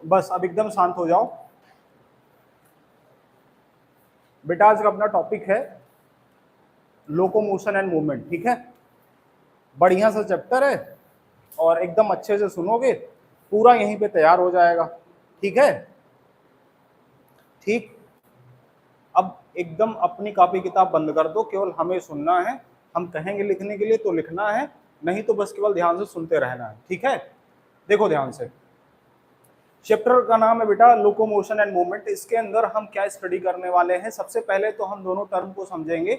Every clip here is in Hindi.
बस अब एकदम शांत हो जाओ बेटा। आज का अपना टॉपिक है लोकोमोशन एंड मूवमेंट, ठीक है। बढ़िया सा चैप्टर है और एकदम अच्छे से सुनोगे पूरा यहीं पे तैयार हो जाएगा, ठीक है। ठीक, अब एकदम अपनी कॉपी किताब बंद कर दो, केवल हमें सुनना है। हम कहेंगे लिखने के लिए तो लिखना है, नहीं तो बस केवल ध्यान से सुनते रहना है, ठीक है। देखो ध्यान से, चैप्टर का नाम है बेटा लोकोमोशन एंड मूवमेंट। इसके अंदर हम क्या स्टडी करने वाले हैं, सबसे पहले तो हम दोनों टर्म को समझेंगे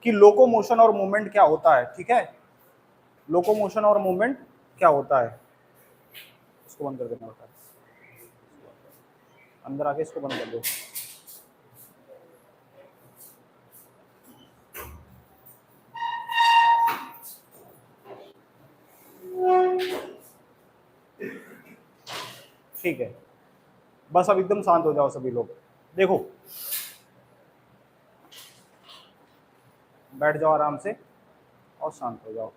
कि लोकोमोशन और मूवमेंट क्या होता है, ठीक है। लोकोमोशन और मूवमेंट क्या होता है, इसको बंद कर देना बेटा, अंदर आके इसको बंद कर दो। ठीक है, बस अब एकदम शांत हो जाओ सभी लोग। देखो, बैठ जाओ आराम से और शांत हो जाओ।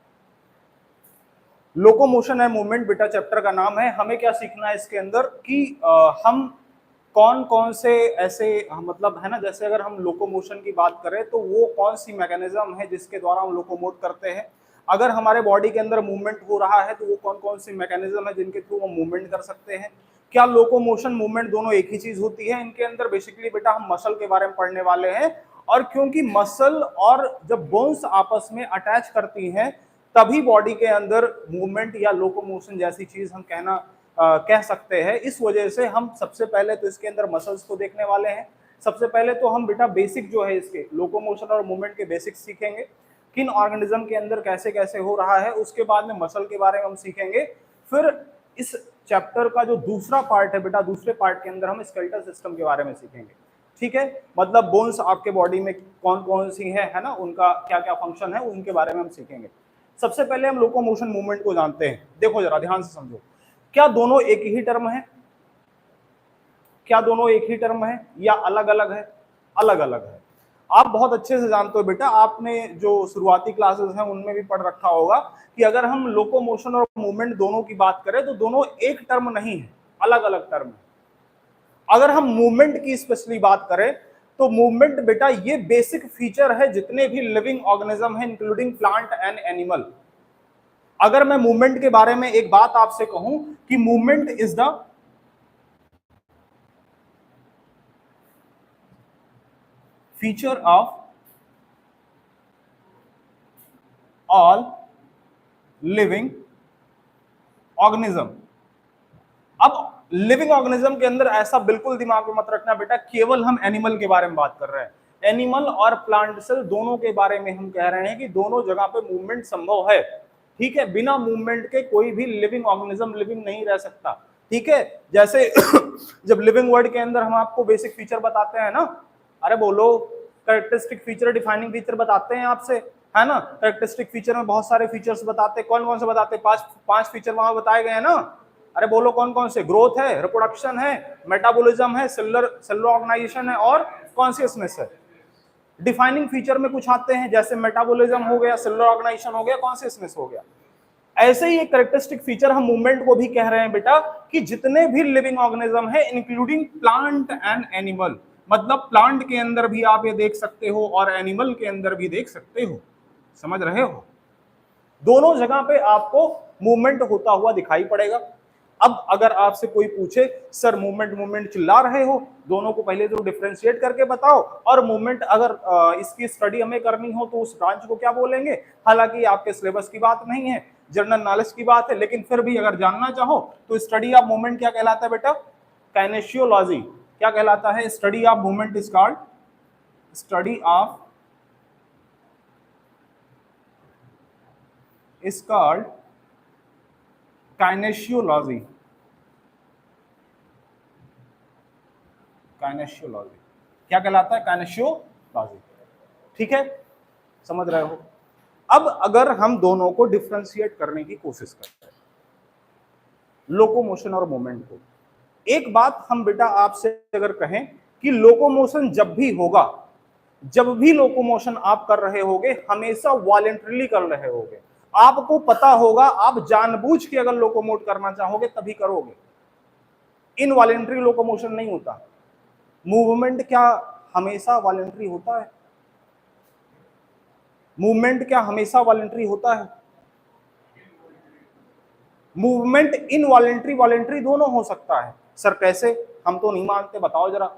लोकोमोशन एंड मूवमेंट बेटा चैप्टर का नाम है। हमें क्या सीखना है इसके अंदर कि हम कौन कौन से ऐसे मतलब है ना, जैसे अगर हम लोकोमोशन की बात करें तो वो कौन सी मैकेनिज्म है जिसके द्वारा हम लोकोमोट करते हैं। अगर हमारे बॉडी के अंदर मूवमेंट हो रहा है तो वो कौन कौन सी मैकेनिज्म है जिनके थ्रू हम मूवमेंट कर सकते हैं। क्या लोकोमोशन मूवमेंट दोनों एक ही चीज होती है। इनके अंदर बेसिकली बेटा हम मसल के बारे में पढ़ने वाले हैं, और क्योंकि मसल और जब बोन्स आपस में अटैच करती हैं तभी बॉडी के अंदर मूवमेंट या लोकोमोशन जैसी चीज हम कह सकते हैं। इस वजह से हम सबसे पहले तो इसके अंदर मसल्स को देखने वाले हैं। सबसे पहले तो हम बेटा बेसिक जो है इसके लोकोमोशन और मूवमेंट के बेसिक्स सीखेंगे, किन ऑर्गेनिज्म के अंदर कैसे कैसे हो रहा है। उसके बाद में मसल के बारे में हम सीखेंगे। फिर इस चैप्टर का जो दूसरा पार्ट है बेटा, दूसरे पार्ट के अंदर हम स्केलेटल सिस्टम के बारे में सीखेंगे, ठीक है। मतलब बोन्स आपके बॉडी में कौन कौन सी है ना, उनका क्या क्या फंक्शन है, उनके बारे में हम सीखेंगे। सबसे पहले हम लोकोमोशन मूवमेंट को जानते हैं। देखो जरा ध्यान से समझो, क्या दोनों एक ही टर्म है? क्या दोनों एक ही टर्म है या अलग अलग है? अलग अलग है। आप बहुत अच्छे से जानते हो बेटा, आपने जो शुरुआती क्लासेस हैं उनमें भी पढ़ रखा होगा कि अगर हम लोकोमोशन और मूवमेंट दोनों की बात करें तो दोनों एक टर्म नहीं है, अलग अलग टर्म है। अगर हम मूवमेंट की स्पेशली बात करें तो मूवमेंट बेटा ये बेसिक फीचर है जितने भी लिविंग ऑर्गेनिज्म है इंक्लूडिंग प्लांट एंड एनिमल। अगर मैं मूवमेंट के बारे में एक बात आपसे कहूं कि movement is the feature of all living organism. अब लिविंग ऑर्गेनिज्म के अंदर ऐसा बिल्कुल दिमाग में मत रखना बेटा केवल हम एनिमल के बारे में बात कर रहे हैं। एनिमल और प्लांट सेल दोनों के बारे में हम कह रहे हैं कि दोनों जगह पे मूवमेंट संभव है, ठीक है। बिना मूवमेंट के कोई भी लिविंग ऑर्गेनिज्म लिविंग नहीं रह सकता, ठीक है। जैसे जब लिविंग वर्ड के अंदर हम आपको बेसिक फीचर बताते हैं ना, अरे बोलो, कैरेक्टरिस्टिक फीचर, डिफाइनिंग फीचर बताते हैं आपसे, है ना। कैरेक्टरिस्टिक फीचर में बहुत सारे फीचर्स बताते हैं। कौन कौन से बताते हैं? पांच फीचर वहां बताए गए हैं ना। अरे बोलो कौन कौन से? ग्रोथ है, रिप्रोडक्शन है, मेटाबॉलिज्म है, सेलुलर ऑर्गेनाइजेशन है और कॉन्शियसनेस है। डिफाइनिंग फीचर में कुछ आते हैं जैसे मेटाबॉलिज्म हो गया, सेलुलर ऑर्गेनाइजेशन हो गया, कॉन्शियसनेस हो गया। ऐसे ही एक कैरेक्टरिस्टिक फीचर हम मूवमेंट को भी कह रहे हैं बेटा कि जितने भी लिविंग ऑर्गेनिज्म है इंक्लूडिंग प्लांट एंड एनिमल, मतलब प्लांट के अंदर भी आप ये देख सकते हो और एनिमल के अंदर भी देख सकते हो, समझ रहे हो। दोनों जगह पे आपको मूवमेंट होता हुआ दिखाई पड़ेगा। अब अगर आपसे कोई पूछे सर मूवमेंट चिल्ला रहे हो, दोनों को पहले तो डिफरेंशिएट करके बताओ, और मूवमेंट अगर इसकी स्टडी हमें करनी हो तो उस ब्रांच को क्या बोलेंगे। हालांकि आपके सिलेबस की बात नहीं है, जनरल नॉलेज की बात है, लेकिन फिर भी अगर जानना चाहो तो स्टडी ऑफ मूवमेंट क्या कहलाता है बेटा? काइनेशियोलॉजी। क्या कहलाता है? Study of movement is called study of is called kinesiology. Kinesiology क्या कहलाता है? काइनेशियोलॉजी, ठीक है, समझ रहे हो। अब अगर हम दोनों को डिफरेंशिएट करने की कोशिश करते हैं, लोकोमोशन और मूवमेंट को, एक बात हम बेटा आपसे अगर कहें कि लोकोमोशन जब भी होगा, जब भी लोकोमोशन आप कर रहे होगे हमेशा वॉलेंटरीली कर रहे होगे। आपको पता होगा आप जानबूझ के अगर लोकोमोट करना चाहोगे तभी करोगे। इनवॉलेंट्री लोकोमोशन नहीं होता। मूवमेंट क्या हमेशा वॉलेंट्री होता है? मूवमेंट क्या हमेशा वॉलेंट्री होता है? मूवमेंट इनवॉलेंट्री वॉलेंट्री दोनों हो सकता है। सर कैसे? हम तो नहीं मानते, बताओ जरा।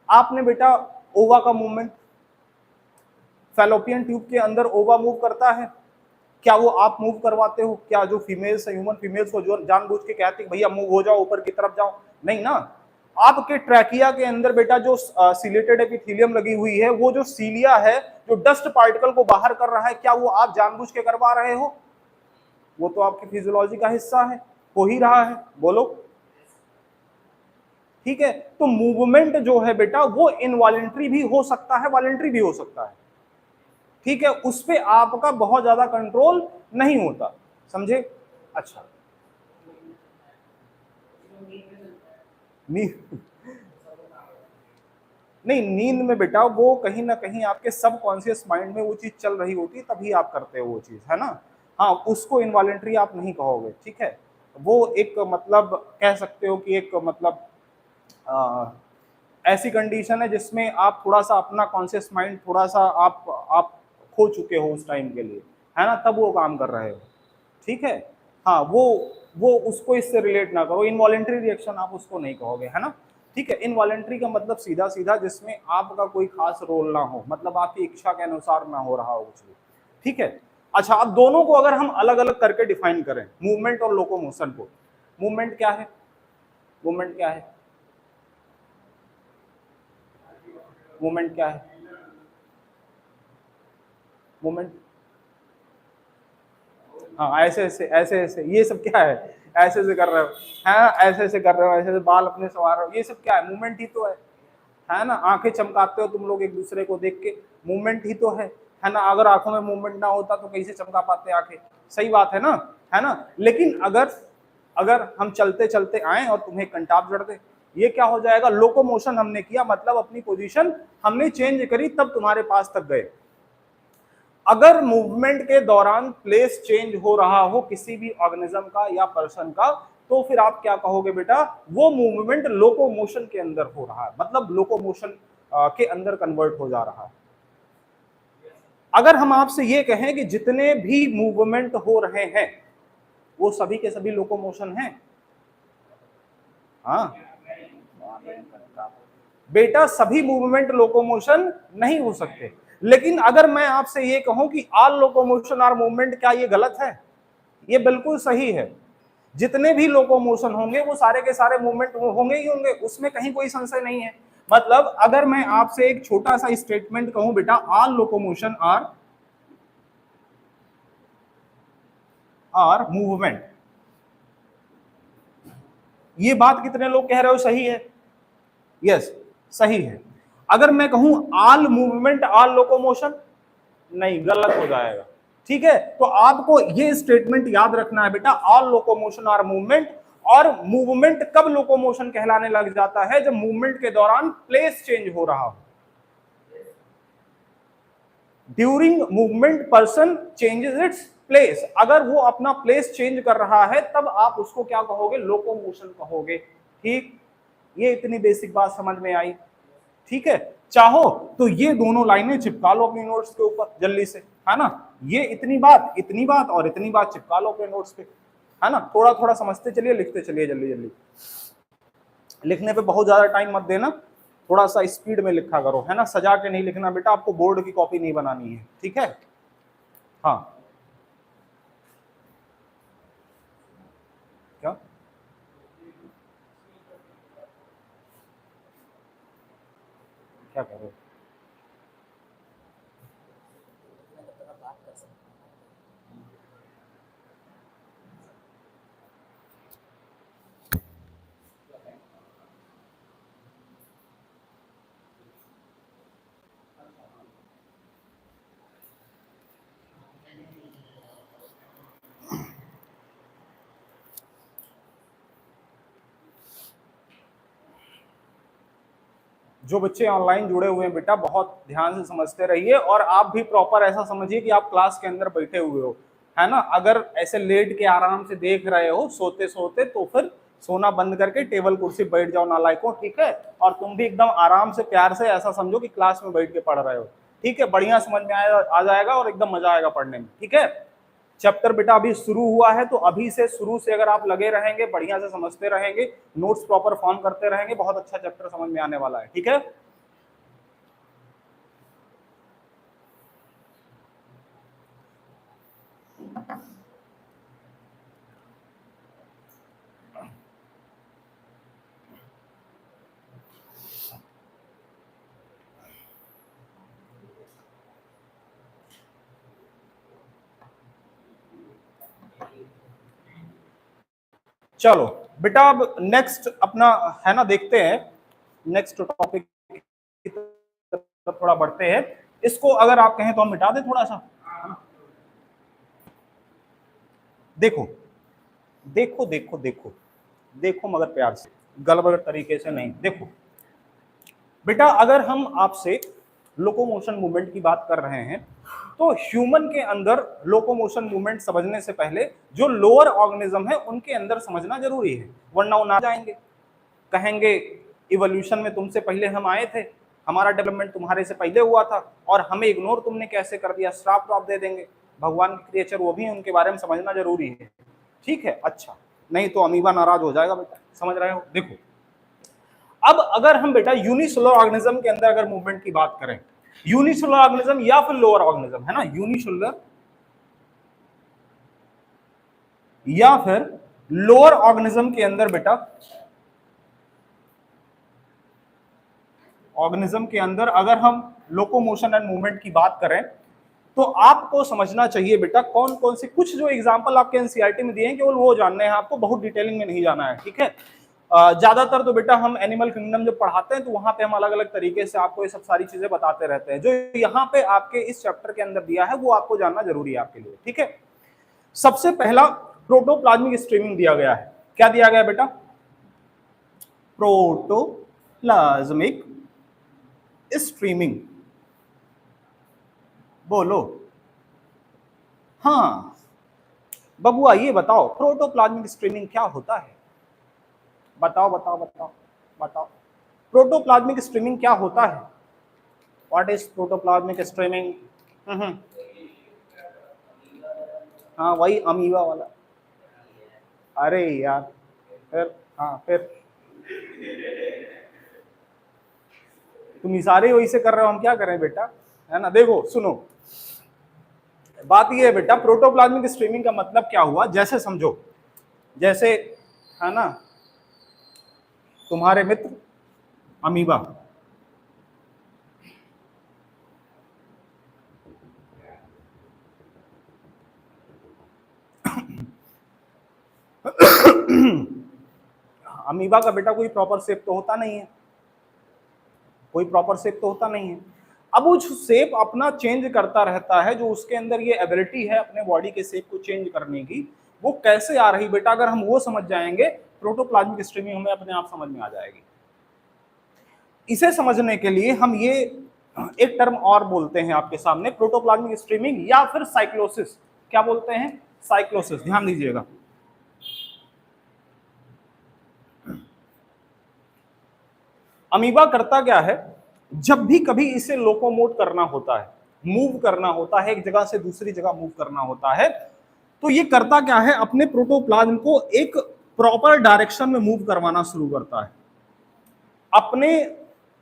आपने बेटा ओवा का मूवमेंट, फैलोपियन ट्यूब के अंदर ओवा मूव करता है, क्या वो आप मूव करवाते हो? क्या जो फीमेल्स है, ह्यूमन फीमेल्स को जो जानबूझ के कहते हैं भैया मूव हो जाओ, ऊपर की तरफ जाओ, नहीं ना। आपके ट्रैकिया के अंदर बेटा जो सिलेटेड एपिथेलियम लगी हुई है, वो जो सीलिया है जो डस्ट पार्टिकल को बाहर कर रहा है, क्या वो आप जानबूझ के करवा रहे हो? वो तो आपकी फिजियोलॉजी का हिस्सा है, हो ही रहा है, बोलो। ठीक है, तो मूवमेंट जो है बेटा वो इनवॉलेंट्री भी हो सकता है, वॉलेंट्री भी हो सकता है। ठीक है, उस पे आपका बहुत ज्यादा कंट्रोल नहीं होता, समझे? अच्छा, नींद नहीं, नींद में बेटा वो कहीं ना कहीं आपके सबकॉन्शियस माइंड में वो चीज चल रही होती है, तभी आप करते हो वो चीज, है ना। हाँ, उसको इनवॉलेंट्री आप नहीं कहोगे, ठीक है। वो एक मतलब कह सकते हो कि एक मतलब ऐसी कंडीशन है जिसमें आप थोड़ा सा अपना कॉन्शियस माइंड थोड़ा सा आप खो चुके हो उस टाइम के लिए, है ना, तब वो काम कर रहे हो, ठीक है। हाँ, वो उसको इससे रिलेट ना करो, इनवॉलेंट्री रिएक्शन आप उसको नहीं कहोगे, है ना। ठीक है, इनवॉलेंट्री का मतलब सीधा सीधा जिसमें आपका कोई खास रोल ना हो, मतलब आपकी इच्छा के अनुसार ना हो रहा हो कुछ भी, ठीक है। अच्छा, अब दोनों को अगर हम अलग अलग करके डिफाइन करें, मूवमेंट और लोकोमोशन को, मूवमेंट क्या है? मूवमेंट क्या है? मूवमेंट क्या है? मूवमेंट, हाँ, ऐसे ऐसे ऐसे ऐसे, ये सब क्या है? ऐसे ऐसे कर रहे हो, हाँ, ऐसे ऐसे कर रहे हो, ऐसे ऐसे बाल अपने संवार रहे हो, ये सब क्या है? मूवमेंट ही तो है ना। आंखें चमकाते हो तुम लोग एक दूसरे को देख के, मूवमेंट ही तो है ना। अगर आंखों में मूवमेंट ना होता तो कैसे चमका पाते आंखें? सही बात है ना। लेकिन अगर अगर हम चलते चलते आए और तुम्हें कंटाप जड़ दे, ये क्या हो जाएगा? लोकोमोशन हमने किया, मतलब अपनी पोजीशन हमने चेंज करी, तब तुम्हारे पास तक गए। अगर मूवमेंट के दौरान प्लेस चेंज हो रहा हो किसी भी ऑर्गेनिज्म का या पर्सन का, तो फिर आप क्या कहोगे बेटा? वो मूवमेंट लोकोमोशन के अंदर हो रहा है, मतलब लोकोमोशन के अंदर कन्वर्ट हो जा रहा है। अगर हम आपसे ये कहें कि जितने भी मूवमेंट हो रहे हैं वो सभी के सभी लोकोमोशन हैं, हाँ बेटा, सभी मूवमेंट लोकोमोशन नहीं हो सकते। लेकिन अगर मैं आपसे ये कहूं कि ऑल लोकोमोशन आर मूवमेंट, क्या ये गलत है? ये बिल्कुल सही है। जितने भी लोकोमोशन होंगे वो सारे के सारे मूवमेंट होंगे ही होंगे, उसमें कहीं कोई संशय नहीं है। मतलब अगर मैं आपसे एक छोटा सा स्टेटमेंट कहूं बेटा, ऑल लोकोमोशन आर मूवमेंट, ये बात कितने लोग कह रहे हो सही है? यस, सही है। अगर मैं कहूं ऑल मूवमेंट ऑल लोकोमोशन, नहीं, गलत हो जाएगा। ठीक है, तो आपको ये स्टेटमेंट याद रखना है बेटा, ऑल लोकोमोशन आर मूवमेंट। और मूवमेंट कब लोकोमोशन कहलाने लग जाता है? जब मूवमेंट के दौरान प्लेस चेंज हो रहा हो। During movement person changes its place, अगर वो अपना प्लेस चेंज कर रहा है तब आप उसको क्या कहोगे? लोकोमोशन कहोगे। ठीक, ये इतनी बेसिक बात समझ में आई? ठीक है, चाहो तो ये दोनों लाइनें चिपका लो अपनी नोट्स के ऊपर जल्दी से, है ना। ये इतनी बात और इतनी बात चिपका लो अपने नोट्स पे, है ना। थोड़ा थोड़ा समझते चलिए, लिखते चलिए जल्दी जल्दी। लिखने पे बहुत ज्यादा टाइम मत देना, थोड़ा सा स्पीड में लिखा करो, है ना। सजा के नहीं लिखना बेटा, आपको बोर्ड की कॉपी नहीं बनानी है, ठीक है। हाँ, क्या क्या कर रहे हो? जो बच्चे ऑनलाइन जुड़े हुए हैं बेटा, बहुत ध्यान से समझते रहिए, और आप भी प्रॉपर ऐसा समझिए कि आप क्लास के अंदर बैठे हुए हो, है ना। अगर ऐसे लेट के आराम से देख रहे हो सोते सोते, तो फिर सोना बंद करके टेबल कुर्सी बैठ जाओ नालायकों, ठीक है। और तुम भी एकदम आराम से प्यार से ऐसा समझो कि क्लास में बैठ के पढ़ रहे हो, ठीक है। बढ़िया समझ में आ जाएगा और एकदम मजा आएगा पढ़ने में, ठीक है। चैप्टर बेटा अभी शुरू हुआ है, तो अभी से शुरू से अगर आप लगे रहेंगे, बढ़िया से समझते रहेंगे, नोट्स प्रॉपर फॉर्म करते रहेंगे, बहुत अच्छा चैप्टर समझ में आने वाला है, ठीक है। चलो बेटा अब नेक्स्ट अपना है ना, देखते हैं नेक्स्ट टॉपिक की तरफ थोड़ा बढ़ते हैं। इसको अगर आप कहें तो हम मिटा दें थोड़ा सा। देखो देखो देखो देखो देखो, मगर प्यार से, गलत तरीके से नहीं। देखो बेटा, अगर हम आपसे लोकोमोशन मूवमेंट की बात कर रहे हैं, तो ह्यूमन के अंदर लोकोमोशन मूवमेंट समझने से पहले जो लोअर ऑर्गेनिज्म है उनके अंदर समझना जरूरी है, वरना वो ना जाएंगे, कहेंगे इवोल्यूशन में तुमसे पहले हम आए थे, हमारा डेवलपमेंट तुम्हारे से पहले हुआ था और हमें इग्नोर तुमने कैसे कर दिया, श्राप तो आप दे देंगे। भगवान के क्रिएचर वो भी, उनके बारे में समझना जरूरी है, ठीक है। अच्छा, नहीं तो अमीबा नाराज हो जाएगा बेटा, समझ रहे हो। देखो अब अगर हम बेटा यूनिसेलुलर ऑर्गेनिज्म के अंदर अगर मूवमेंट की बात करें, यूनिसेलुलर ऑर्गेनिज्म या फिर लोअर ऑर्गेनिज्म, है ना, यूनिसेलुलर या फिर लोअर ऑर्गेनिज्म के अंदर बेटा, ऑर्गेनिज्म के अंदर अगर हम लोकोमोशन एंड मूवमेंट की बात करें, तो आपको समझना चाहिए बेटा कौन कौन से, कुछ जो एग्जांपल आपके एनसीईआरटी में दिए हैं केवल वो जानने हैं आपको, बहुत डिटेलिंग में नहीं जाना है, ठीक है। ज्यादातर तो बेटा हम एनिमल किंगडम जब पढ़ाते हैं तो वहां पे हम अलग अलग तरीके से आपको ये सब सारी चीजें बताते रहते हैं। जो यहाँ पे आपके इस चैप्टर के अंदर दिया है वो आपको जानना जरूरी है आपके लिए, ठीक है। सबसे पहला प्रोटोप्लाज्मिक स्ट्रीमिंग दिया गया है। क्या दिया गया बेटा? Protoplasmic streaming. बोलो हाँ बबुआ, ये बताओ प्रोटोप्लाज्मिक स्ट्रीमिंग क्या होता है? बताओ बताओ बताओ बताओ, प्रोटोप्लाज्मिक स्ट्रीमिंग क्या होता है? What is protoplasmic streaming? हाँ वही अमीबा वाला। अरे यार, फिर हाँ फिर तुम इशारे वैसे कर रहे हो, हम क्या करें बेटा, है ना। देखो सुनो, बात ये है बेटा, प्रोटोप्लाज्मिक स्ट्रीमिंग का मतलब क्या हुआ, जैसे समझो, जैसे है ना तुम्हारे मित्र अमीबा, अमीबा का बेटा कोई प्रॉपर शेप तो होता नहीं है, कोई प्रॉपर शेप तो होता नहीं है। अब वो शेप अपना चेंज करता रहता है, जो उसके अंदर ये एबिलिटी है अपने बॉडी के शेप को चेंज करने की, वो कैसे आ रही बेटा, अगर हम वो समझ जाएंगे प्रोटोप्लाज्मिक स्ट्रीमिंग हमें अपने आप समझ में आ जाएगी। इसे समझने के लिए हम ये एक टर्म और बोलते हैं आपके सामने, प्रोटोप्लाज्मिक स्ट्रीमिंग या फिर साइक्लोसिस। क्या बोलते हैं? साइक्लोसिस। ध्यान दीजिएगा, अमीबा करता क्या है, जब भी कभी इसे लोकोमोट करना होता है, मूव करना होता है, एक जगह से दूसरी जगह मूव करना होता है, तो ये करता क्या है, अपने प्रोटोप्लाज्म को एक प्रॉपर डायरेक्शन में मूव करवाना शुरू करता है, अपने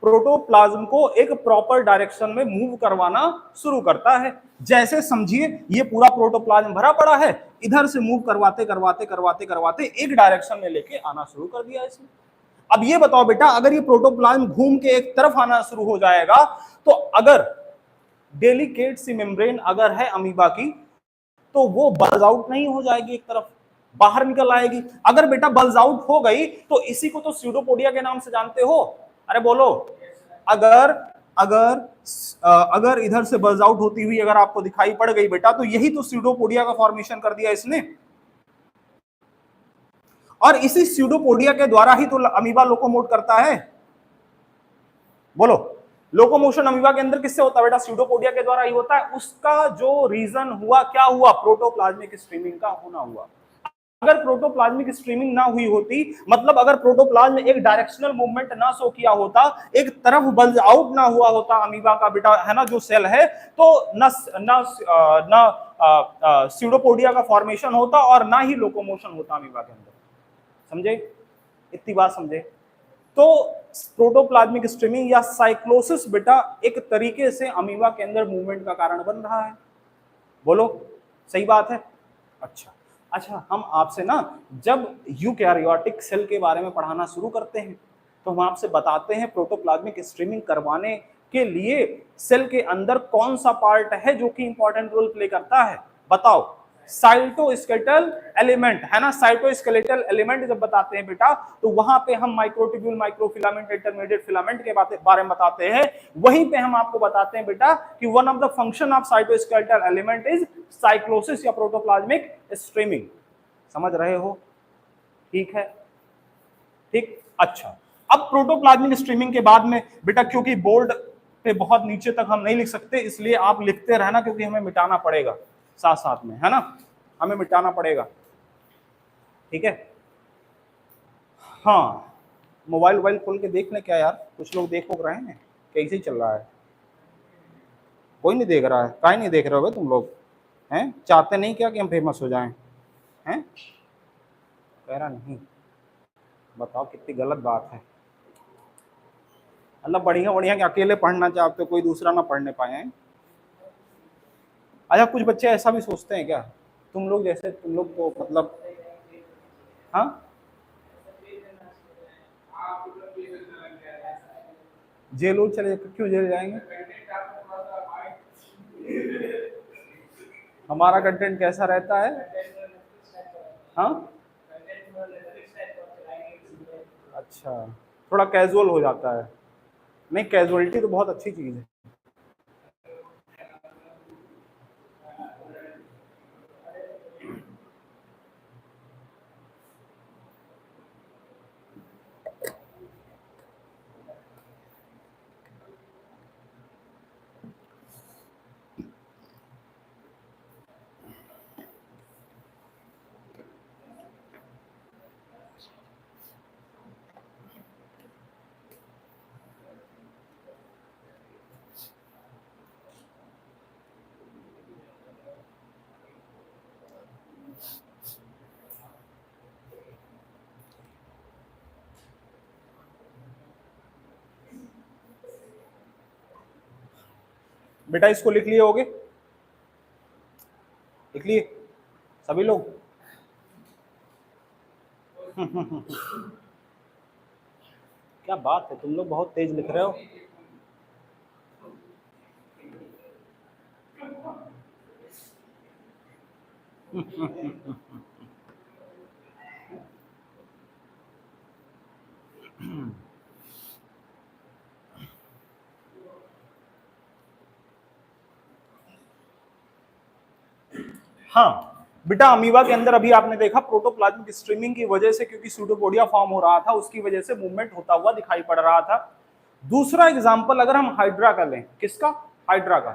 प्रोटोप्लाज्म को एक प्रॉपर डायरेक्शन में मूव करवाना शुरू करता है। जैसे समझिए ये पूरा प्रोटोप्लाज्म भरा पड़ा है, इधर से मूव करवाते करवाते करवाते करवाते एक डायरेक्शन में लेके आना शुरू कर दिया इसने। अब ये बताओ बेटा, अगर ये प्रोटोप्लाज्म घूम के एक तरफ आना शुरू हो जाएगा, तो अगर डेलिकेट सी मेम्ब्रेन अगर है अमीबा की, तो वो बल्ज आउट नहीं हो जाएगी, एक तरफ बाहर निकल आएगी। अगर बेटा बल्ज आउट हो गई तो इसी को तो स्यूडोपोडिया के नाम से जानते हो। अरे बोलो, अगर अगर अगर इधर से बल्ज आउट होती हुई अगर आपको दिखाई पड़ गई बेटा, तो यही तो स्यूडोपोडिया का फॉर्मेशन कर दिया इसने, और इसी स्यूडोपोडिया के द्वारा ही तो अमीबा लोकोमोट करता है। बोलो, लोकोमोशन अमीबा के अंदर किससे होता है बेटा? स्यूडोपोडिया के द्वारा ही होता है। उसका जो रीजन हुआ, क्या हुआ? प्रोटोप्लाज्मिक स्ट्रीमिंग का होना हुआ। अगर प्रोटोप्लाज्मिक स्ट्रीमिंग ना हुई होती, मतलब अगर प्रोटोप्लाज्म एक डायरेक्शनल मूवमेंट ना शो किया होता, एक तरफ बल्ज आउट ना हुआ होता अमीबा का बेटा है ना जो सेल है, तो न स्यूडोपोडिया का फॉर्मेशन होता और ना ही लोकोमोशन होता अमीबा के अंदर। समझे? इतनी बात समझे? तो प्रोटोप्लाज्मिक स्ट्रीमिंग या साइक्लोसिस बेटा एक तरीके से अमीबा के अंदर मूवमेंट का कारण बन रहा है। बोलो सही बात है? अच्छा अच्छा, हम आपसे ना जब यूकैरियोटिक सेल के बारे में पढ़ाना शुरू करते हैं तो हम आपसे बताते हैं प्रोटोप्लाज्मिक स्ट्रीमिंग करवाने के लिए सेल के अंदर कौन सा पार्ट है जो कि इंपॉर्टेंट रोल प्ले करता है। बताओ। साइटोस्केलेटल एलिमेंट है ना, साइटोस्केलेटल एलिमेंट जब बताते हैं बेटा तो वहां पे हम माइक्रोट्यूब्यूल, माइक्रोफिलामेंट, इंटरमीडिएट फिलामेंट के बारे में बताते हैं। वहीं पे हम आपको बताते हैं बेटा कि one of the function of cytoskeletal element is cyclosis या प्रोटोप्लाज्मिक स्ट्रीमिंग। समझ रहे हो? ठीक है, ठीक। अच्छा, अब प्रोटोप्लाज्मिक स्ट्रीमिंग के बाद में बेटा क्योंकि बोर्ड पे बहुत नीचे तक हम नहीं लिख सकते, इसलिए आप लिखते रहना क्योंकि हमें मिटाना पड़ेगा साथ साथ में, है ना, हमें मिटाना पड़ेगा। ठीक है? हाँ, मोबाइल खोल के देख लें क्या यार, कुछ लोग देख रहे हैं कैसे चल रहा है? कोई नहीं देख रहा है? काहे नहीं देख रहे हो तुम लोग? हैं, चाहते नहीं क्या कि हम फेमस हो जाएं? हैं, कह रहा नहीं, बताओ कितनी गलत बात है। मतलब बढ़िया बढ़िया कि अकेले पढ़ना चाहते हो, कोई दूसरा ना पढ़ने पाए हैं। अच्छा, कुछ बच्चे ऐसा भी सोचते हैं क्या तुम लोग, जैसे तुम लोग को मतलब, हाँ, जेल उल चले, क्यों जेल जाएंगे? हमारा कंटेंट कैसा रहता है? हाँ, अच्छा, थोड़ा कैजुअल हो जाता है। नहीं, कैजुअलिटी तो बहुत अच्छी चीज है। बेटा इसको लिख लिए होगे? लिख लिए सभी लोग? क्या बात है, तुम लोग बहुत तेज लिख रहे हो। हाँ बेटा, अमीबा के अंदर अभी आपने देखा प्रोटोप्लाज्मिक स्ट्रीमिंग की वजह से, क्योंकि सूडोपोडिया फॉर्म हो रहा था, उसकी वजह से मूवमेंट होता हुआ दिखाई पड़ रहा था। दूसरा एग्जांपल अगर हम हाइड्रा का लें, किसका? हाइड्रा का।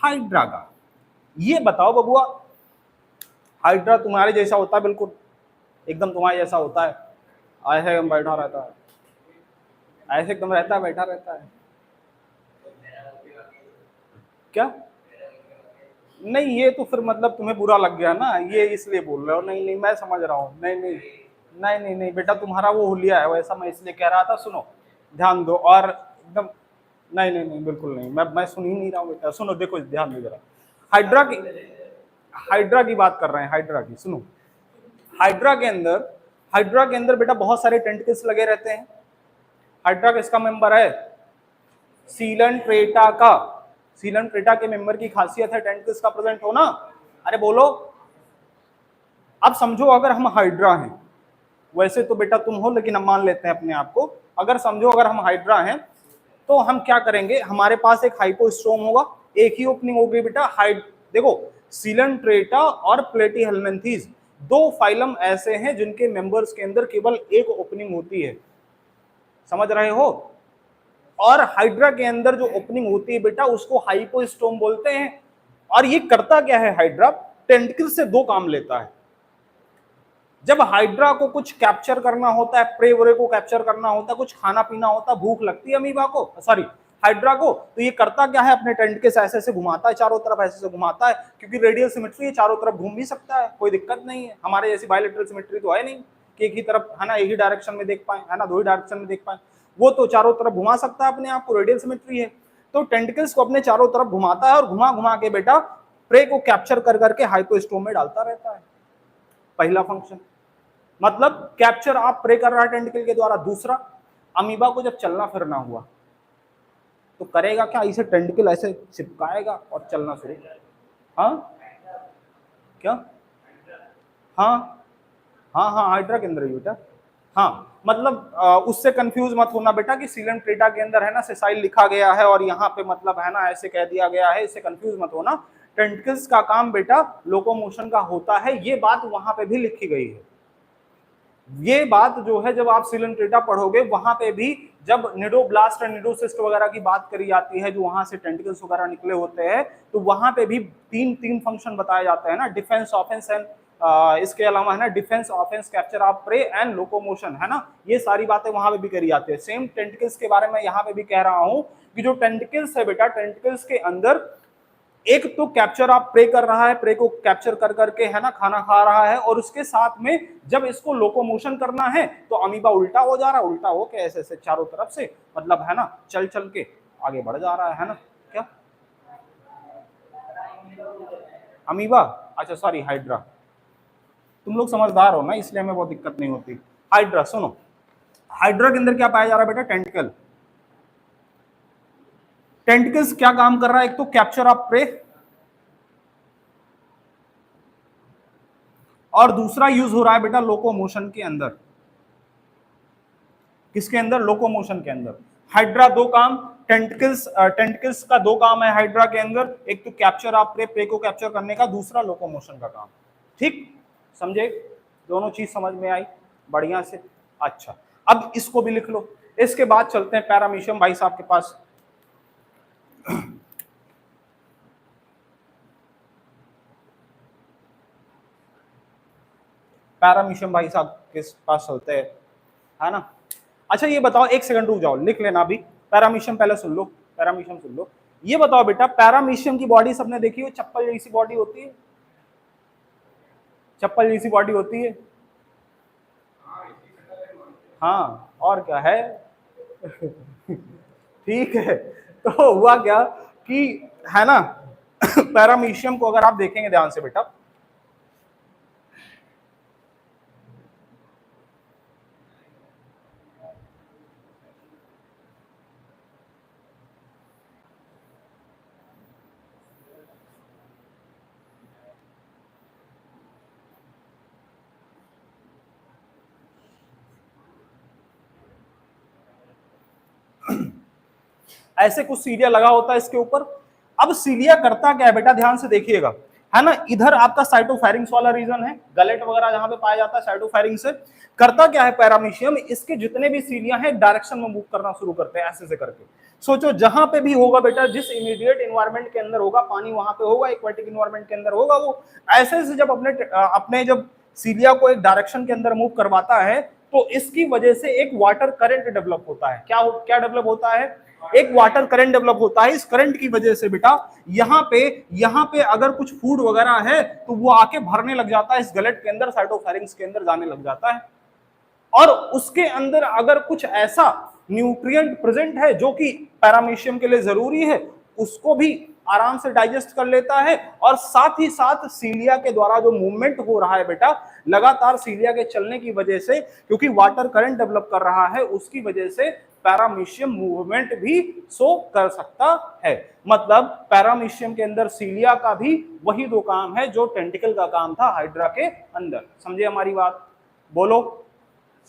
हाइड्रा का ये बताओ बबुआ, हाइड्रा तुम्हारे जैसा होता है, बिल्कुल एकदम तुम्हारे जैसा होता है, ऐसे एकदम बैठा रहता है, ऐसे एकदम रहता है, बैठा रहता है क्या? नहीं, ये तो फिर मतलब तुम्हें बुरा लग गया ना, ये इसलिए बोल रहे हो। नहीं नहीं, मैं समझ रहा हूँ। नहीं नहीं नहीं नहीं नहीं बेटा, तुम्हारा वो हुलिया है वैसा, मैं इसलिए कह रहा था। सुनो, ध्यान दो और एकदम, नहीं नहीं नहीं बिल्कुल नहीं, मैं सुन ही नहीं रहा हूँ बेटा। सुनो, देखो ध्यान दो जरा, हाइड्रा की, हाइड्रा की बात कर रहे हैं, हाइड्रा की। सुनो, हाइड्रा के अंदर, हाइड्रा के अंदर बेटा बहुत सारे टेंटिकल्स लगे रहते हैं। हाइड्रा किसका मेंबर है? सीलन का। सीलन के मेंबर की खासियत है टेंटिकल्स का प्रेजेंट होना। अरे बोलो। अब समझो अगर हम हाइड्रा हैं, वैसे तो बेटा तुम हो, लेकिन हम मान लेते हैं अपने आप को, अगर समझो अगर हम हाइड्रा हैं तो हम क्या करेंगे, हमारे पास एक हाइपोस्ट्रोम होगा, एक ही ओपनिंग होगी बेटा। देखो, सीलन और प्लेटीहेल्मिन्थेस दो फाइलम ऐसे हैं जिनके मेंबर्स के अंदर केवल एक ओपनिंग होती है। समझ रहे हो? और हाइड्रा के अंदर जो ओपनिंग होती है बेटा उसको हाइपोस्टोम बोलते हैं। और ये करता क्या है हाइड्रा, टेंटिकल से दो काम लेता है। जब हाइड्रा को कुछ कैप्चर करना होता है, प्रे वरे को कैप्चर करना होता है, कुछ खाना पीना होता है, भूख लगती है अमीबा को, सॉरी हाइड्रा को, तो ये करता क्या है, अपने टेंटिकल्स ऐसे ऐसे घुमाता है चारों तरफ, ऐसे ऐसे घुमाता है, क्योंकि रेडियल सिमेट्री है, चारों तरफ घूम भी सकता है, कोई दिक्कत नहीं है। हमारे जैसी बायलैटरल सिमेट्री तो है नहीं कि एक ही तरफ है ना, एक ही डायरेक्शन में देख पाए, है ना, दो ही डायरेक्शन में देख पाए, वो तो चारों तरफ घुमा सकता है अपने आप को, रेडियल सिमेट्री है। तो टेंटिकल्स को अपने चारों तरफ घुमाता है और घुमा घुमा के बेटा प्रे को कैप्चर कर करके हाइपोस्टोम में डालता रहता है। पहला फंक्शन मतलब कैप्चर आप प्रे कर रहा है टेंटिकल के द्वारा। दूसरा, अमीबा को जब चलना फिरना हुआ तो करेगा क्या, इसे टेंटिकल ऐसे चिपकाएगा और चलना शुरू। हाँ क्या, हाँ हाँ हाँ हाइड्रा के अंदर ही बेटा। हाँ मतलब उससे कंफ्यूज मत होना बेटा कि सीलन ट्रेटा के अंदर है ना सेसाइल लिखा गया है और यहाँ पे मतलब है ना ऐसे कह दिया गया है, इससे कंफ्यूज मत होना। टेंटिकल्स का काम बेटा लोकोमोशन का होता है, ये बात वहां पे भी लिखी गई है। ये बात जो है जब आप सीलन ट्रेटा पढ़ोगे वहां पे भी जब निडोब्लास्ट और निडोसिस्ट वगैरह की बात करी जाती है, जो वहां से टेंटिकल्स वगैरह निकले होते हैं, तो वहां पे भी तीन तीन फंक्शन बताए जाते हैं ना, डिफेंस, ऑफेंस एंड इसके अलावा है ना defence, offence, capture of prey and locomotion, है ना, ये सारी बातें वहां पे भी करी जाती है। सेम टेंटिकल्स के बारे में यहाँ पे भी कह रहा हूं कि जो टेंटिकल्स है बेटा, टेंटिकल्स के अंदर एक तो कैप्चर आप प्रे कर रहा है, प्रे को कैप्चर कर करके है ना खाना खा रहा है, और उसके साथ में जब इसको लोकोमोशन करना है तो अमीबा उल्टा हो जा रहा है, उल्टा हो के ऐसे ऐसे चारों तरफ से मतलब है ना चल चल के आगे बढ़ जा रहा है ना। क्या अमीबा, अच्छा सॉरी हाइड्रा, तुम लोग समझदार हो ना इसलिए हमें बहुत दिक्कत नहीं होती। हाइड्रा सुनो, हाइड्रा के अंदर क्या पाया जा रहा है बेटा, टेंटिकल। टेंटिकल्स क्या काम कर रहा है, एक तो कैप्चर ऑफ प्रे और दूसरा यूज हो रहा है बेटा लोकोमोशन के अंदर। किसके अंदर, लोकोमोशन के अंदर। हाइड्रा दो काम, टेंटिकल्स का दो काम है हाइड्रा के अंदर, एक तो कैप्चर ऑफ प्रे, प्रे को कैप्चर करने का, दूसरा लोकोमोशन का काम। ठीक समझे, दोनों चीज समझ में आई बढ़िया से। अच्छा अब इसको भी लिख लो। इसके बाद चलते हैं पैरामीशियम भाई साहब के पास। पैरामीशियम भाई साहब के पास चलते हैं, है ना। अच्छा ये बताओ, एक सेकंड रुक जाओ, लिख लेना अभी, पैरामीशियम पहले सुन लो, पैरामीशियम सुन लो। ये बताओ बेटा, पैरामीशियम की बॉडी सबने देखी हो, चप्पल जैसी बॉडी होती है, चप्पल जैसी बॉडी होती है, हाँ और क्या है। ठीक है, तो हुआ क्या कि है ना पैरामीशियम को अगर आप देखेंगे ध्यान से बेटा, ऐसे कुछ सीलिया लगा होता है इसके ऊपर। अब सीलिया करता क्या है बेटा, ध्यान से देखिएगा, है ना, इधर आपका साइटोफेरिंग्स वाला रीजन है, गलेट वगैरह जहां पे पाया जाता है साइटोफेरिंग्स से। करता क्या है पैरामीशियम, इसके जितने भी सीलिया हैं डायरेक्शन में मूव करना शुरू करते हैं ऐसे से करके। सोचो जहां पे भी होगा बेटा, जिस इमीडिएट इन्वायरमेंट के अंदर होगा, पानी वहां पे होगा, एक्वेटिक इन्वायरमेंट के अंदर होगा, वो ऐसे से जब अपने जब सीलिया को एक डायरेक्शन के अंदर मूव करवाता है तो इसकी वजह से एक वाटर करंट डेवलप होता है। क्या डेवलप होता है, एक वाटर करंट डेवलप होता है। इस करंट की वजह से बेटा यहाँ पे अगर कुछ फूड वगैरह है तो वो आके भरने लग जाता है इस गलेट के अंदर, साइटोफेरिंग्स के अंदर जाने लग जाता है, और उसके अंदर अगर कुछ ऐसा न्यूट्रिएंट प्रेजेंट है जो कि पैरामीशियम के लिए जरूरी है, उसको भी आराम से डाइजेस्ट कर लेता है। और साथ ही साथ सीलिया के द्वारा जो मूवमेंट हो रहा है बेटा, लगातार सीलिया के चलने की वजह से, क्योंकि वाटर करंट डेवलप कर रहा है, उसकी वजह से पैरामीशियम मूवमेंट भी शो कर सकता है। मतलब पैरामीशियम के अंदर सीलिया का भी वही दो काम है जो टेंटिकल का काम था हाइड्रा के अंदर। समझे हमारी बात, बोलो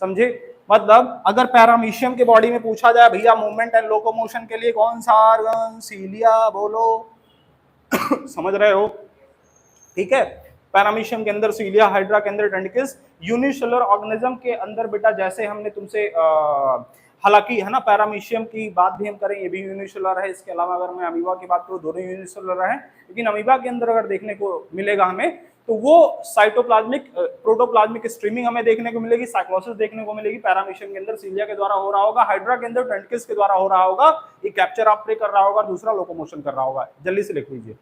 समझे। मतलब अगर पैरामीशियम के बॉडी में पूछा जाए भैया मूवमेंट एंड लोकोमोशन के लिए कौन सा ऑर्गन, सीलिया, बोलो समझ रहे हो, ठीक है। पैरामीशियम के अंदर सीलिया, हाइड्रा के अंदर टेंटिकल्स। यूनिसेलुलर ऑर्गेनिज्म के अंदर बेटा जैसे हमने तुमसे हालांकि है ना पैरामीशियम की बात भी हम करें, ये भी यूनिसेलुलर है। इसके अलावा अगर मैं अमीबा की बात करूँ, दोनों यूनिसेलुलर है, लेकिन अमीबा के अंदर अगर देखने को मिलेगा हमें तो वो साइटोप्लाज्मिक प्रोटोप्लाज्मिक स्ट्रीमिंग हमें देखने को मिलेगी, साइक्लोसिस देखने को मिलेगी। पैरामीशियम के अंदर सीलिया के द्वारा हो रहा होगा, हाइड्रा के अंदर ट्रेंटिकस के द्वारा हो रहा होगा, एक कैप्चर आप प्ले कर रहा होगा, दूसरा लोकोमोशन कर रहा होगा। जल्दी से लिख लीजिए।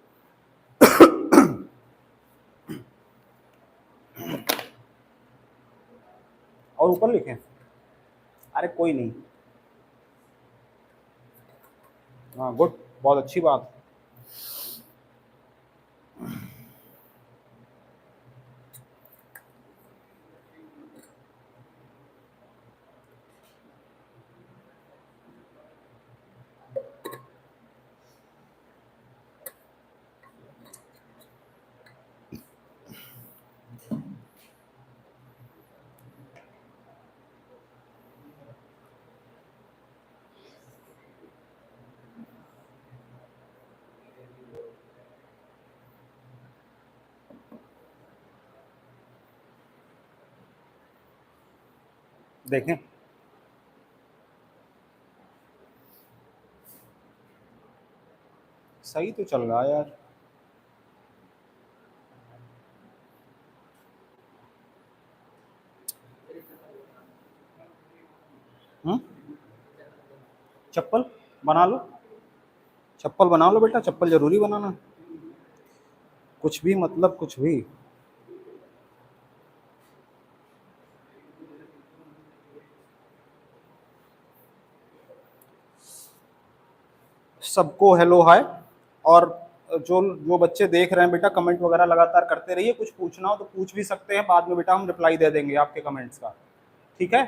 और ऊपर लिखें, अरे कोई नहीं, हाँ गुड, बहुत अच्छी बात। देखें, सही तो चल रहा है यार। चप्पल बना लो, चप्पल बना लो बेटा, चप्पल जरूरी बनाना, कुछ भी मतलब कुछ भी। सबको हेलो हाय। और जो जो बच्चे देख रहे हैं बेटा, कमेंट वगैरह लगातार करते रहिए, कुछ पूछना हो तो पूछ भी सकते हैं, बाद में बेटा हम रिप्लाई दे देंगे आपके कमेंट्स का, ठीक है।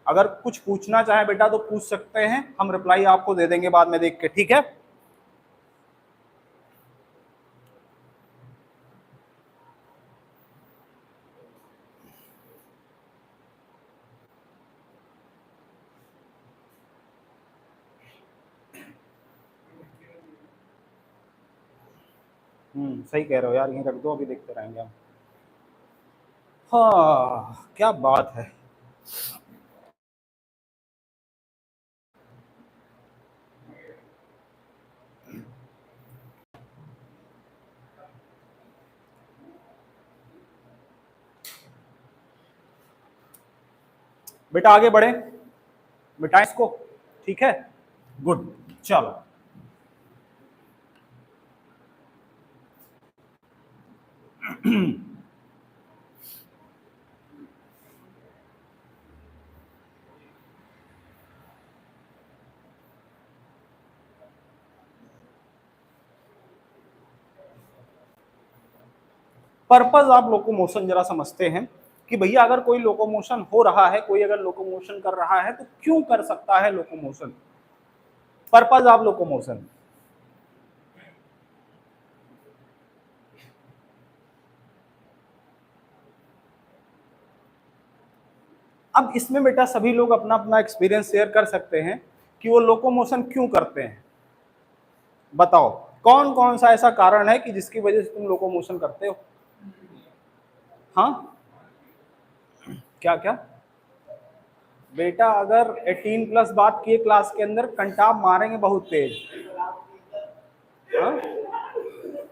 अगर कुछ पूछना चाहे बेटा तो पूछ सकते हैं, हम रिप्लाई आपको दे देंगे बाद में देख के, ठीक है। सही कह रहे हो यार, यहीं रख दो, अभी देखते रहेंगे हम। हाँ क्या बात है। बेटा आगे बढ़े, मिटाएं इसको, ठीक है, गुड, चलो। पर्पज ऑफ लोकोमोशन जरा समझते हैं कि भैया अगर कोई लोकोमोशन हो रहा है, कोई अगर लोकोमोशन कर रहा है तो क्यों कर सकता है लोकोमोशन, पर्पज ऑफ लोकोमोशन। अब इसमें बेटा सभी लोग अपना अपना एक्सपीरियंस शेयर कर सकते हैं कि वो लोकोमोशन क्यों करते हैं। बताओ कौन कौन सा ऐसा कारण है कि जिसकी वजह से तुम लोकोमोशन करते हो। हाँ क्या क्या बेटा, अगर 18 प्लस बात किए क्लास के अंदर, कंटाप मारेंगे बहुत तेज। हाँ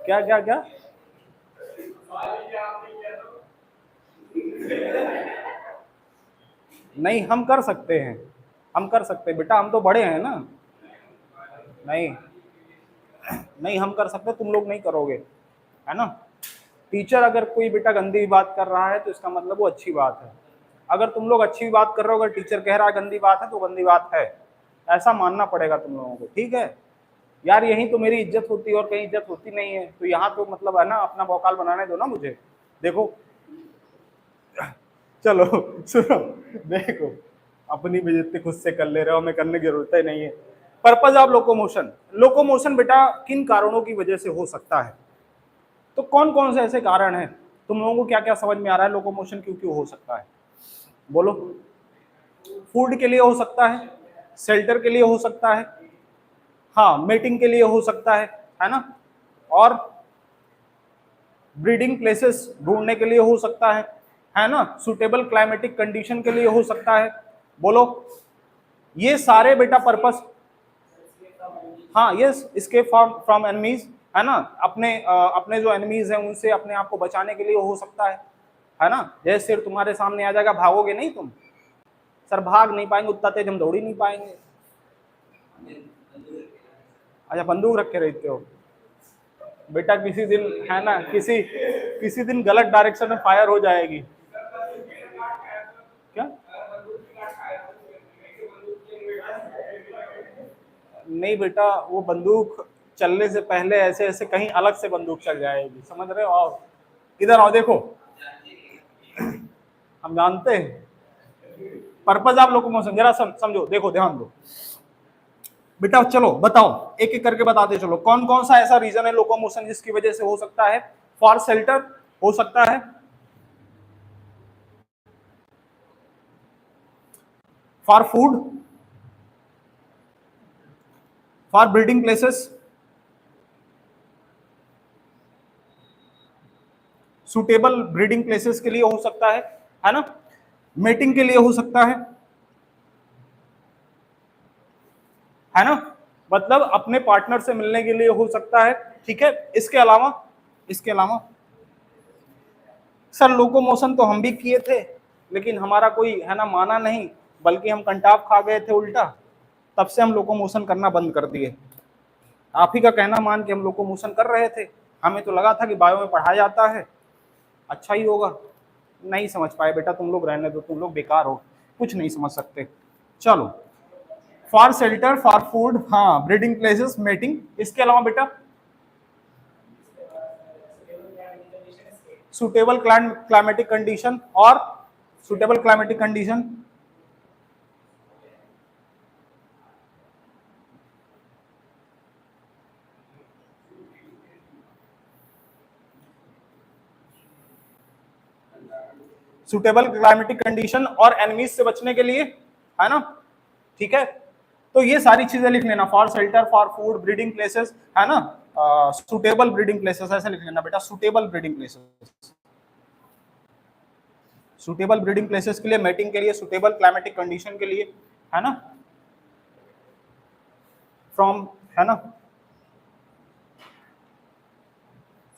क्या क्या क्या नहीं, हम कर सकते हैं, हम कर सकते हैं बेटा, हम तो बड़े हैं ना। नहीं नहीं, हम कर सकते, तुम लोग नहीं करोगे, है ना। टीचर अगर कोई बेटा गंदी बात कर रहा है तो इसका मतलब वो अच्छी बात है, अगर तुम लोग अच्छी बात कर रहे हो, अगर टीचर कह रहा है गंदी बात है तो गंदी बात है, ऐसा मानना पड़ेगा तुम लोगों को, ठीक है यार। यहीं तो मेरी इज्जत होती है और कहीं इज्जत होती नहीं है, तो यहाँ तो मतलब है ना, अपना वकाल बनाने दो ना मुझे। देखो चलो सुनो, देखो अपनी बेइज्जती खुद से कर ले रहे हो, हमें करने की जरूरत ही नहीं है। पर्पज ऑफ लोकोमोशन, लोकोमोशन बेटा किन कारणों की वजह से हो सकता है, तो कौन कौन से ऐसे कारण हैं, तुम लोगों को क्या क्या समझ में आ रहा है लोकोमोशन क्यों क्यों हो सकता है, बोलो। फूड के लिए हो सकता है, शेल्टर के लिए हो सकता है, हाँ मेटिंग के लिए हो सकता है ना, और ब्रीडिंग प्लेसेस ढूंढने के लिए हो सकता है ना, सुटेबल क्लाइमेटिक कंडीशन के लिए हो सकता है, बोलो। ये सारे बेटा पर्पस, हाँ यस, escape फ्रॉम एनिमीज, है ना, अपने जो एनिमीज हैं उनसे अपने आप को बचाने के लिए हो सकता है ना। जैसे सिर तुम्हारे सामने आ जाएगा, भागोगे नहीं तुम, सर भाग नहीं पाएंगे, उतना तेज हम दौड़ ही नहीं पाएंगे। अच्छा बंदूक रख के रहते हो बेटा, किसी दिन है ना, किसी दिन गलत डायरेक्शन में फायर हो जाएगी क्या? नहीं बेटा, वो बंदूक चलने से पहले ऐसे ऐसे कहीं अलग से बंदूक चल जाएगी, समझ रहे हो? आओ इधर आओ, देखो हम जानते हैं पर्पज आप लोग को जरा समझो, देखो ध्यान दो बेटा। चलो बताओ, एक एक करके बताते चलो, कौन कौन सा ऐसा रीजन है लोकोमोशन जिसकी वजह से हो सकता है? फॉर शेल्टर हो सकता है, for food, for breeding places, suitable breeding places के लिए हो सकता है ना, मेटिंग के लिए हो सकता है ना, मतलब अपने पार्टनर से मिलने के लिए हो सकता है, ठीक है। इसके अलावा सर लोकोमोशन तो हम भी किए थे, लेकिन हमारा कोई है ना माना नहीं, बल्कि हम कंटाप खा गए थे उल्टा, तब से हम लोकोमोशन करना बंद कर दिए। आप ही का कहना मान के हम लोकोमोशन कर रहे थे, हमें तो लगा था कि बायो में पढ़ाया जाता है, अच्छा ही होगा। नहीं समझ पाए बेटा, तुम लोग रहने दो, तुम लोग बेकार हो, कुछ नहीं समझ सकते। चलो, फॉर शेल्टर, फॉर फूड, हाँ, ब्रीडिंग प्लेसेस, मेटिंग, इसके अलावा बेटा सुटेबल क्लाइमेटिक कंडीशन, और suitable climatic condition, suitable climatic condition और एनिमीज से बचने के लिए, है ना, ठीक है। तो ये सारी चीजें लिख लेना, for shelter, for food, breeding places, है ना, सुटेबल ब्रीडिंग प्लेसेस, ऐसे लिख लेना बेटा, suitable breeding places, suitable breeding places के लिए, मेटिंग के लिए, सुटेबल क्लाइमेटिक कंडीशन के लिए, है ना, फ्रॉम, है ना,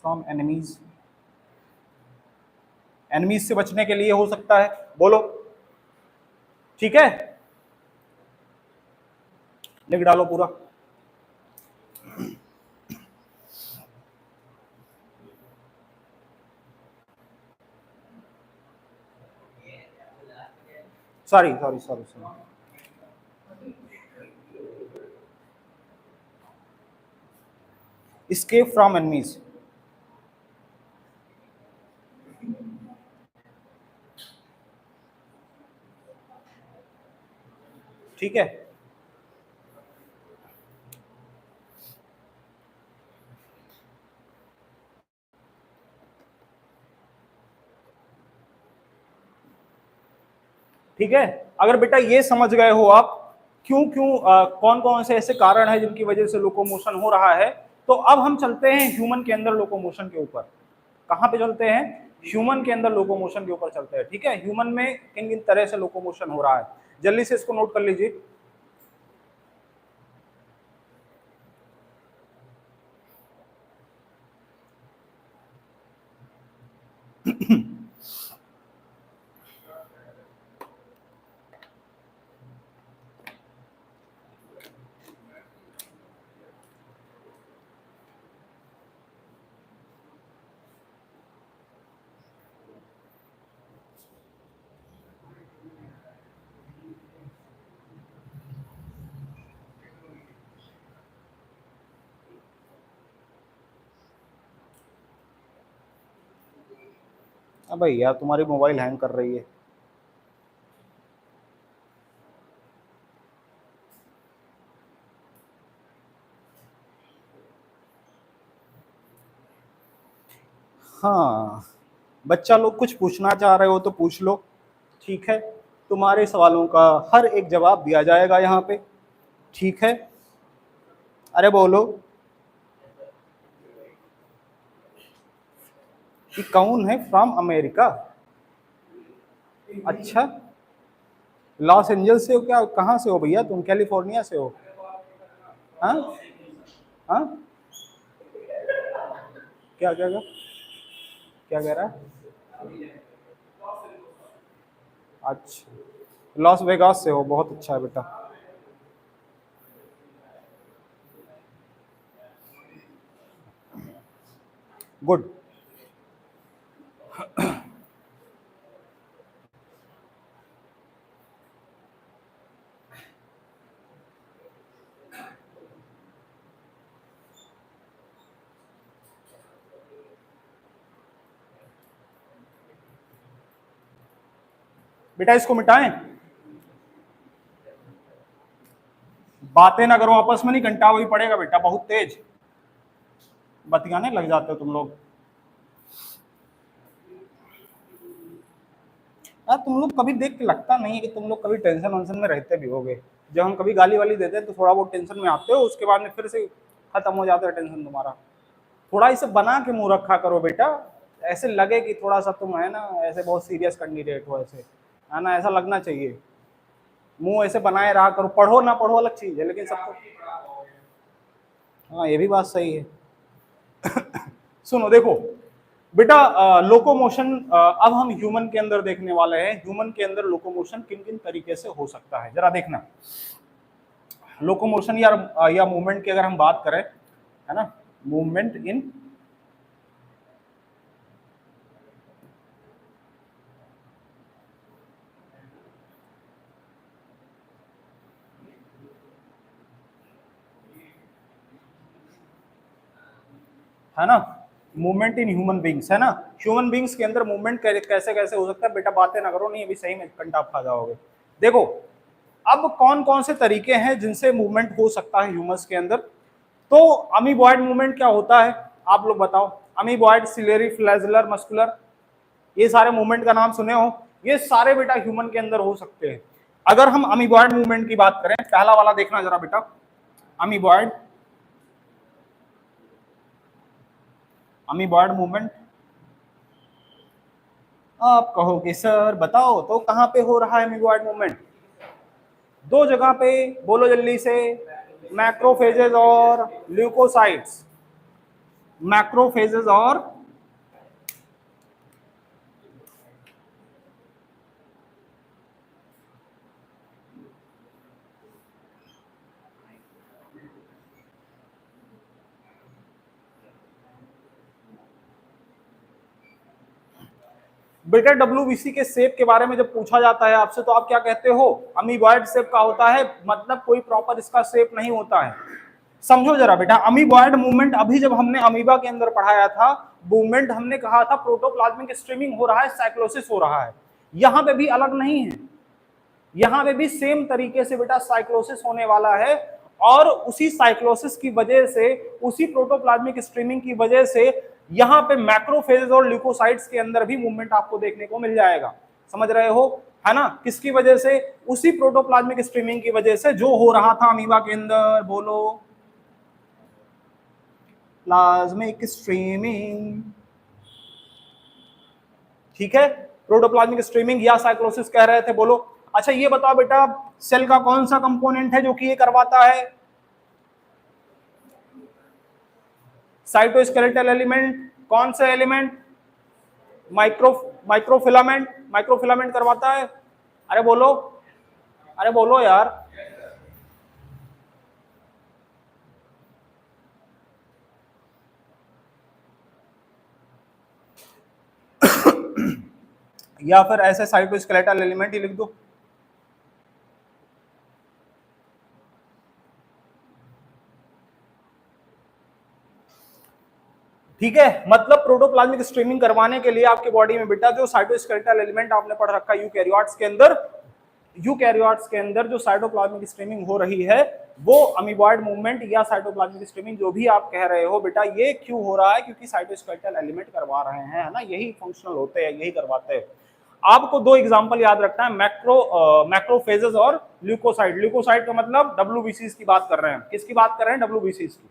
फ्रॉम एनिमीज, एनिमीज से बचने के लिए हो सकता है, बोलो, ठीक है, लिख डालो पूरा। Sorry sorry sorry sorry, escape from enemies, ठीक है। ठीक है, अगर बेटा ये समझ गए हो आप क्यों क्यों कौन कौन से ऐसे कारण हैं जिनकी वजह से लोकोमोशन हो रहा है, तो अब हम चलते हैं ह्यूमन के अंदर लोकोमोशन के ऊपर। कहां पे चलते हैं? ह्यूमन के अंदर लोकोमोशन के ऊपर चलते हैं, ठीक है। ह्यूमन में किन किन तरह से लोकोमोशन हो रहा है, जल्दी से इसको नोट कर लीजिए। अब भाई यार तुम्हारी मोबाइल हैंग कर रही है। हाँ, बच्चा लोग कुछ पूछना चाह रहे हो तो पूछ लो, ठीक है, तुम्हारे सवालों का हर एक जवाब दिया जाएगा यहाँ पे, ठीक है। अरे बोलो कि कौन है फ्रॉम अमेरिका? अच्छा, लॉस एंजल्स से हो क्या? कहाँ से हो भैया तुम? कैलिफोर्निया से हो? हाँ हाँ, क्या क्या क्या क्या कह रहा है? अच्छा, लॉस वेगास से हो, बहुत अच्छा है बेटा। गुड। बेटा इसको मिटाएं, बातें ना करो आपस में, नहीं घंटा वही पड़ेगा बेटा, बहुत तेज बतियाने लग जाते हो तुम लोग। यार तुम लोग कभी देख के लगता नहीं है कि तुम लोग कभी टेंशन वेंशन में रहते भी होगे। जब हम कभी गाली वाली देते हैं तो थोड़ा बहुत टेंशन में आते हो, उसके बाद में फिर से खत्म हो जाता है टेंशन तुम्हारा। थोड़ा इसे बना के मुंह रखा करो बेटा, ऐसे लगे कि थोड़ा सा तुम है ना ऐसे बहुत सीरियस कैंडिडेट हो, ऐसे है ना, ऐसा लगना चाहिए। मुंह ऐसे बनाए रहा करो, पढ़ो ना पढ़ो अलग चीज है, लेकिन सबको। हाँ ये भी बात सही है। सुनो देखो बेटा, लोकोमोशन अब हम ह्यूमन के अंदर देखने वाले हैं। ह्यूमन के अंदर लोकोमोशन किन किन तरीके से हो सकता है जरा देखना। लोकोमोशन या मूवमेंट की अगर हम बात करें, है ना, मूवमेंट इन, है ना, मूवमेंट इन ह्यूमन बींग्स, है ना, ह्यूमन बींग्स के अंदर मूवमेंट कैसे कैसे हो सकता है। बेटा बातें ना करो, नहीं अभी सही में कंटा खा जाओगे। देखो अब कौन कौन से तरीके हैं जिनसे मूवमेंट हो सकता है ह्यूमंस के अंदर। तो अमीबॉयड मूवमेंट क्या होता है, आप लोग बताओ। अमीबॉयड, सिलेरी, फ्लैजुलर, मस्कुलर, ये सारे मूवमेंट का नाम सुने हो, ये सारे बेटा ह्यूमन के अंदर हो सकते हैं। अगर हम अमीबॉयड मूवमेंट की बात करें, पहला वाला देखना जरा बेटा, अमीबॉयड, अमीबॉयड मूवमेंट। आप कहोगे सर बताओ तो कहां पे हो रहा है अमीबॉयड मूवमेंट? दो जगह पे, बोलो जल्दी से, मैक्रोफेजेस और ल्यूकोसाइट्स, मैक्रोफेजेस और, बेटा डब्ल्यूबीसी के शेप के बारे में जब पूछा जाता है आपसे तो आप क्या कहते हो? अमीबॉयड शेप का होता है, मतलब कोई प्रॉपर इसका शेप नहीं होता है। समझो जरा बेटा, अमीबॉयड मूवमेंट अभी जब हमने अमीबा के अंदर पढ़ाया था, मूवमेंट हमने कहा था प्रोटोप्लाज्मिक स्ट्रीमिंग हो रहा है, साइक्लोसिस हो रहा है। यहां पे भी अलग नहीं है, यहां पे भी सेम तरीके से बेटा साइक्लोसिस होने वाला है। और उसी साइक्लोसिस की वजह से, उसी प्रोटोप्लाज्मिक स्ट्रीमिंग की वजह से यहां पे मैक्रोफेजेस और ल्यूकोसाइट्स के अंदर भी मूवमेंट आपको देखने को मिल जाएगा। समझ रहे हो, है ना, किसकी वजह से? उसी प्रोटोप्लाज्मिक स्ट्रीमिंग की वजह से जो हो रहा था अमीबा के अंदर, बोलो प्लाज्मिक स्ट्रीमिंग। ठीक है, प्रोटोप्लाज्मिक स्ट्रीमिंग या साइक्लोसिस कह रहे थे, बोलो। अच्छा ये बताओ बेटा, सेल का कौन सा कंपोनेंट है जो कि ये करवाता है? Cytoskeletal element. कौन सा एलिमेंट? माइक्रो माइक्रोफिलामेंट, माइक्रोफिलामेंट करवाता है। अरे बोलो, अरे बोलो यार। या फिर ऐसे साइटोस्केलेटल एलिमेंट ही लिख दो। ठीक है, मतलब प्रोटोप्लाज्मिक स्ट्रीमिंग करवाने के लिए आपके बॉडी में बेटा जो साइटोस्केलेटल एलिमेंट आपने पढ़ रखा है यूकैरियोट्स के अंदर, यूकैरियोट्स के अंदर जो साइटोप्लाज्मिक स्ट्रीमिंग हो रही है, वो अमीबॉयड मूवमेंट या साइटोप्लाज्मिक स्ट्रीमिंग जो भी आप कह रहे हो बेटा, ये क्यों हो रहा है? क्योंकि साइटोस्केलेटल एलिमेंट करवा रहे हैं, है ना, यही फंक्शनल होते हैं, यही करवाते हैं। आपको दो एग्जांपल याद रखना है, मैक्रोफेजेस और ल्यूकोसाइट। ल्यूकोसाइट का मतलब डब्ल्यूबीसीज की बात कर रहे हैं, किसकी बात कर रहे हैं? डब्ल्यूबीसीज की।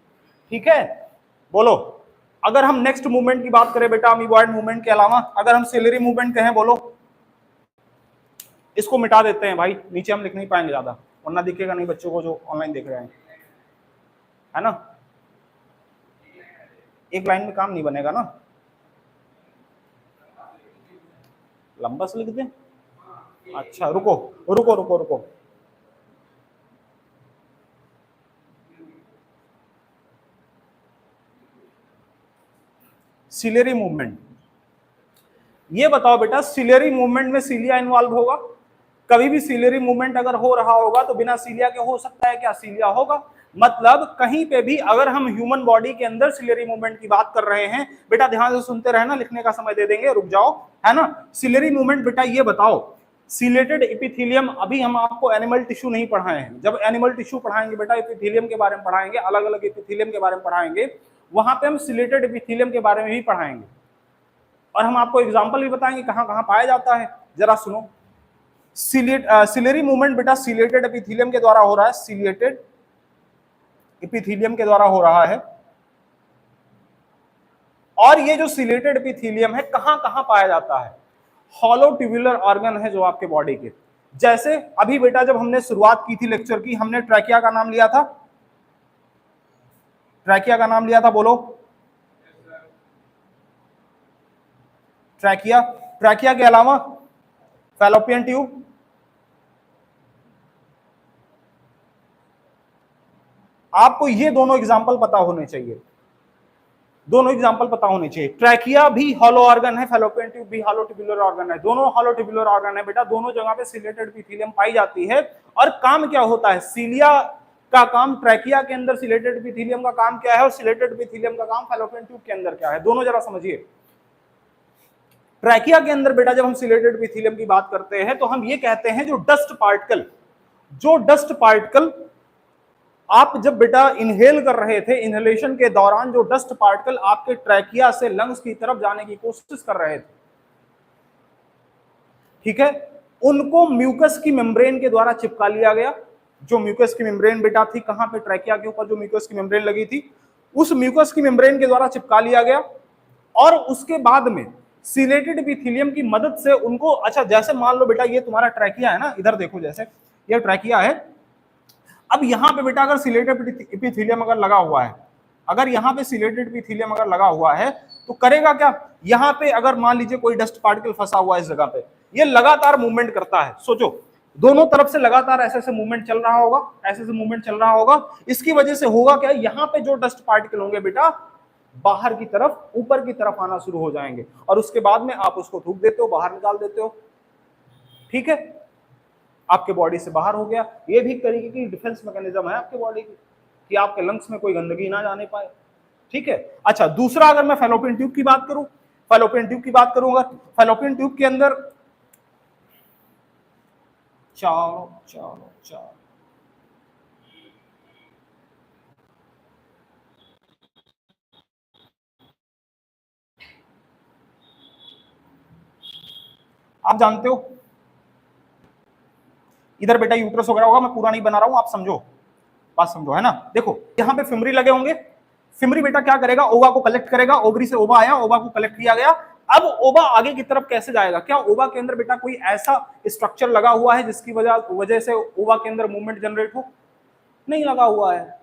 ठीक है, बोलो। अगर हम नेक्स्ट मूवमेंट की बात करें बेटा, अमीबॉयड मूवमेंट के अलावा, अगर हम सिलेरी मूवमेंट कहें, बोलो। इसको मिटा देते हैं भाई, नीचे हम लिख नहीं पाएंगे ज्यादा, वरना दिखेगा नहीं बच्चों को जो ऑनलाइन देख रहे हैं, है ना। एक लाइन में काम नहीं बनेगा ना, लंबा से लिख दें। अच्छा रुको रुको रुको रुको, सिलेरी मूवमेंट, ये बताओ बेटा सिलेरी मूवमेंट में सीलिया इन्वॉल्व होगा? कभी भी सिलेरी मूवमेंट अगर हो रहा होगा तो बिना सीलिया के हो सकता है क्या? सीलिया होगा। मतलब कहीं पे भी अगर हम ह्यूमन बॉडी के अंदर सिलेरी मूवमेंट की बात कर रहे हैं, बेटा ध्यान से सुनते रहना, लिखने का समय दे देंगे, रुक जाओ, है ना। सिलेरी मूवमेंट बेटा ये बताओ, सिलेटेड एपिथेलियम, अभी हम आपको एनिमल टिश्यू नहीं पढ़ाए हैं, जब एनिमल टिश्यू पढ़ाएंगे बेटा एपिथेलियम के बारे में पढ़ाएंगे, अलग अलग एपिथेलियम के बारे में पढ़ाएंगे, वहां पे हम सिलेटेड एपिथेलियम के बारे में भी पढ़ाएंगे, और हम आपको एग्जांपल भी बताएंगे कहां कहां पाया जाता है। जरा सुनो, सिलेरी मूवमेंट बेटा सिलेटेड एपिथेलियम के द्वारा हो रहा है, सिलेटेड एपिथेलियम के द्वारा हो रहा है। और ये जो सिलेटेड एपिथेलियम है कहां कहां पाया जाता है? हॉलो ट्यूबुलर ऑर्गन है जो आपके बॉडी के, जैसे अभी बेटा जब हमने शुरुआत की थी लेक्चर की, हमने ट्रैकिया का नाम लिया था, ट्रैकिया का नाम लिया था, बोलो ट्रैकिया। ट्रैकिया के अलावा फैलोपियन ट्यूब, आपको ये दोनों एग्जांपल पता होने चाहिए, दोनों एग्जांपल पता होने चाहिए। ट्रैकिया भी हॉलो ऑर्गन है, फैलोपियन ट्यूब भी हॉलो ट्यूबुलर ऑर्गन है, दोनों हॉलो ट्यूबुलर ऑर्गन है बेटा, दोनों जगह पे सिलेटेड एपिथेलियम पाई जाती है। और काम क्या होता है? सीलिया का काम, ट्रैकिया के अंदर सिलेटेड एपिथेलियम का काम क्या है, और सिलेटेड एपिथेलियम का काम फैलोपियन ट्यूब के अंदर क्या है, दोनों जरा समझिए। ट्रैकिया के अंदर बेटा जब हम सिलेटेड एपिथेलियम की बात करते हैं तो हम ये कहते हैं जो डस्ट पार्टिकल, जो डस्ट पार्टिकल आप जब बेटा इनहेल कर रहे थे, इनहेलेशन के दौरान जो डस्ट पार्टिकल आपके ट्रैकिया से लंग्स की तरफ जाने की कोशिश कर रहे थे, ठीक है, उनको म्यूकस की मेम्ब्रेन के द्वारा चिपका लिया गया। जो म्यूकस की मेम्ब्रेन बेटा थी कहां पे? ट्रैकिया के ऊपर जो म्यूकस की मेम्ब्रेन लगी थी, उस म्यूकस की मेम्ब्रेन के द्वारा चिपका लिया गया। और उसके बाद में सिलेटेड एपिथेलियम की मदद से उनको, अच्छा जैसे मान लो बेटा ये तुम्हारा ट्रैकिया है ना, इधर देखो, जैसे ये ट्रैकिया है, अब यहां पे बेटा अगर सिलेटेड एपिथेलियम अगर लगा हुआ है, अगर यहां पे सिलेटेड एपिथेलियम अगर लगा हुआ है तो करेगा क्या? यहां पे अगर मान लीजिए कोई डस्ट पार्टिकल फंसा हुआ है इस जगह पे, ये लगातार मूवमेंट करता है, सोचो दोनों तरफ से लगातार ऐसे ऐसे मूवमेंट चल रहा होगा, ऐसे ऐसे मूवमेंट चल रहा होगा। इसकी वजह से होगा क्या? यहां पे जो डस्ट पार्टिकल होंगे बेटा बाहर की तरफ, ऊपर की तरफ आना शुरू हो जाएंगे, और उसके बाद में आप उसको थूक देते हो, बाहर निकाल देते हो, ठीक है, आपके बॉडी से बाहर हो गया। ये भी एक तरीके की डिफेंस मैकेनिज्म है आपके बॉडी की, कि आपके लंग्स में कोई गंदगी ना जाने पाए, ठीक है। अच्छा दूसरा, अगर मैं फैलोपियन ट्यूब की बात करूं, फैलोपियन ट्यूब की बात करूंगा, फैलोपियन ट्यूब के अंदर चलो चलो चलो, आप जानते हो इधर बेटा यूट्रस वगैरह होगा, मैं पूरा नहीं बना रहा हूं, आप समझो, बात समझो, है ना। देखो यहां पे फिमरी लगे होंगे, फिमरी बेटा क्या करेगा? ओवा को कलेक्ट करेगा, ओवरी से ओवा आया, ओवा को कलेक्ट किया गया, अब ओवा आगे की तरफ कैसे जाएगा? क्या ओवा के अंदर बेटा कोई ऐसा स्ट्रक्चर लगा हुआ है जिसकी वजह से ओवा के अंदर मूवमेंट जनरेट हो? नहीं लगा हुआ है।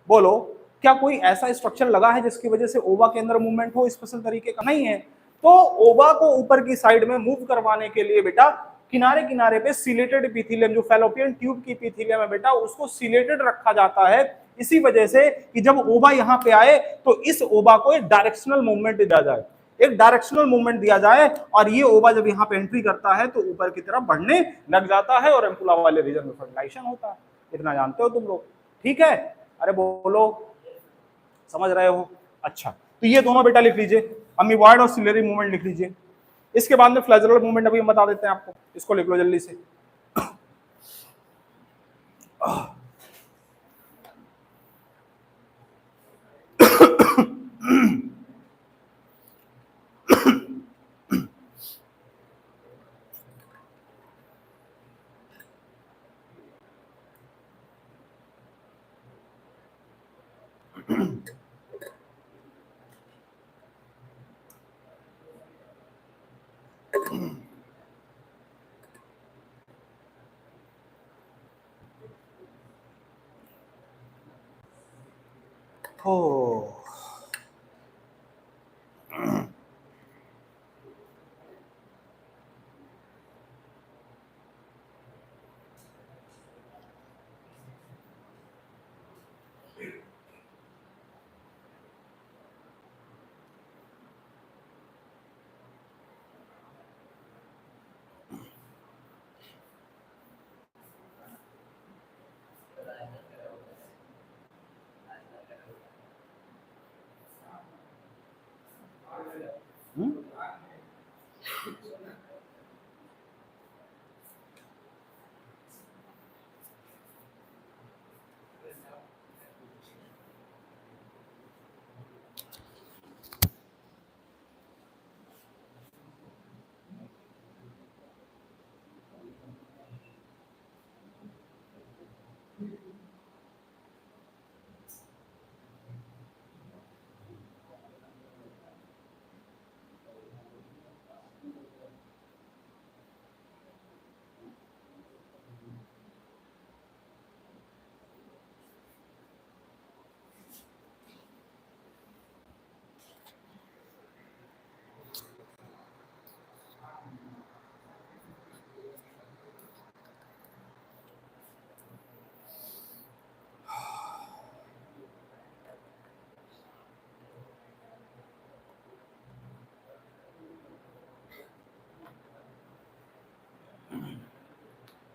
बोलो, क्या कोई ऐसा स्ट्रक्चर लगा है जिसकी वजह से ओवा के अंदर मूवमेंट हो स्पेशल तरीके का? नहीं है। तो ओवा को ऊपर की साइड में मूव करवाने के लिए बेटा किनारे किनारे पे सिलेटेड एपिथेलियम, जो फैलोपियन ट्यूब की एपिथेलियम है बेटा, उसको सिलेटेड रखा जाता है, इसी वजह से कि जब ओवा यहां पे आए तो इस ओवा को एक डायरेक्शनल मूवमेंट दिया जाए, एक डायरेक्शनल मूवमेंट दिया जाए, और ये ओवा जब यहाँ पे एंट्री करता है तो ऊपर की तरफ बढ़ने लग जाता है और एम्पुला वाले रीजन में फर्टिलाइजेशन होता है। इतना जानते हो तुम लोग, ठीक है? अरे बोलो, समझ रहे हो? अच्छा, तो ये दोनों बेटा लिख लीजिए, अमीबॉयड और सिलेरी मूवमेंट लिख लीजिए। इसके बाद में फ्लैजेलर मूवमेंट अभी हम बता देते हैं आपको, इसको लिख लो जल्दी से। हो। हम्म?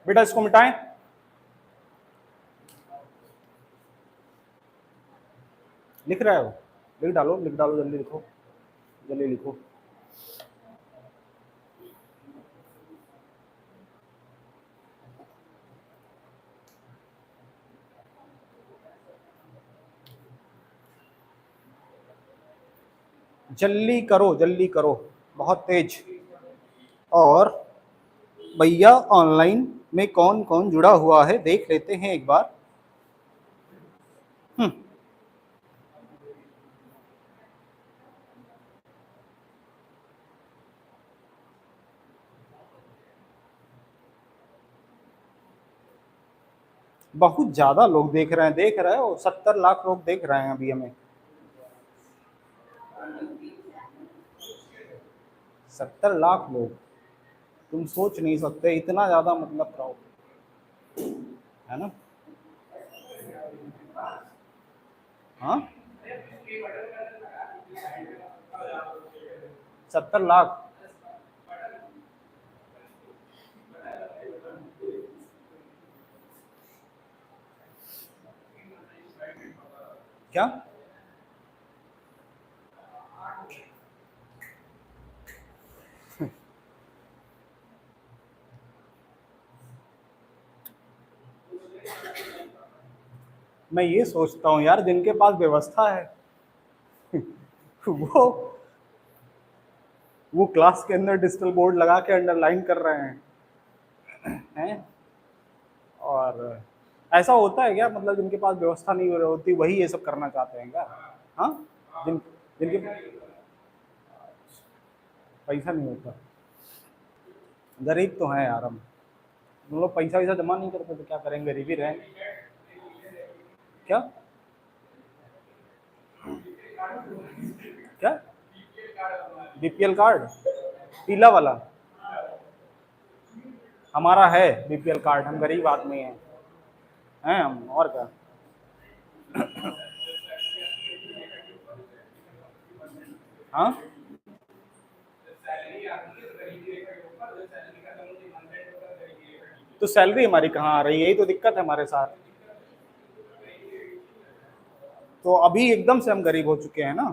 बेटा इसको मिटाएं। लिख रहा है वो, लिख डालो, लिख डालो, जल्दी लिखो, जल्दी लिखो। जल्दी करो, जल्दी करो, बहुत तेज। और भैया ऑनलाइन में कौन कौन जुड़ा हुआ है देख लेते हैं एक बार। बहुत ज्यादा लोग देख रहे हैं, देख रहे हो, 70 लाख लोग देख रहे हैं अभी हमें। 70 लाख लोग, तुम सोच नहीं सकते इतना ज्यादा, मतलब क्राउड है ना। हाँ, 70 लाख। क्या? मैं ये सोचता हूँ यार, जिनके पास व्यवस्था है वो वो क्लास के अंदर डिजिटल बोर्ड लगा के अंडरलाइन कर रहे हैं। और ऐसा होता है क्या, मतलब जिनके पास व्यवस्था नहीं हो रही होती वही ये सब करना चाहते हैं क्या? हाँ, जिनके पैसा नहीं होता। गरीब तो हैं यार हम लोग पैसा वैसा जमा नहीं करते तो क्या करेंगे, गरीब ही रहें। क्या? क्या? BPL card? पीला वाला? हमारा है बीपीएल कार्ड, हम गरीब आदमी हैं हम, और क्या। हाँ, तो सैलरी हमारी कहाँ आ रही है, यही तो दिक्कत है हमारे साथ। तो अभी एकदम से हम गरीब हो चुके हैं ना।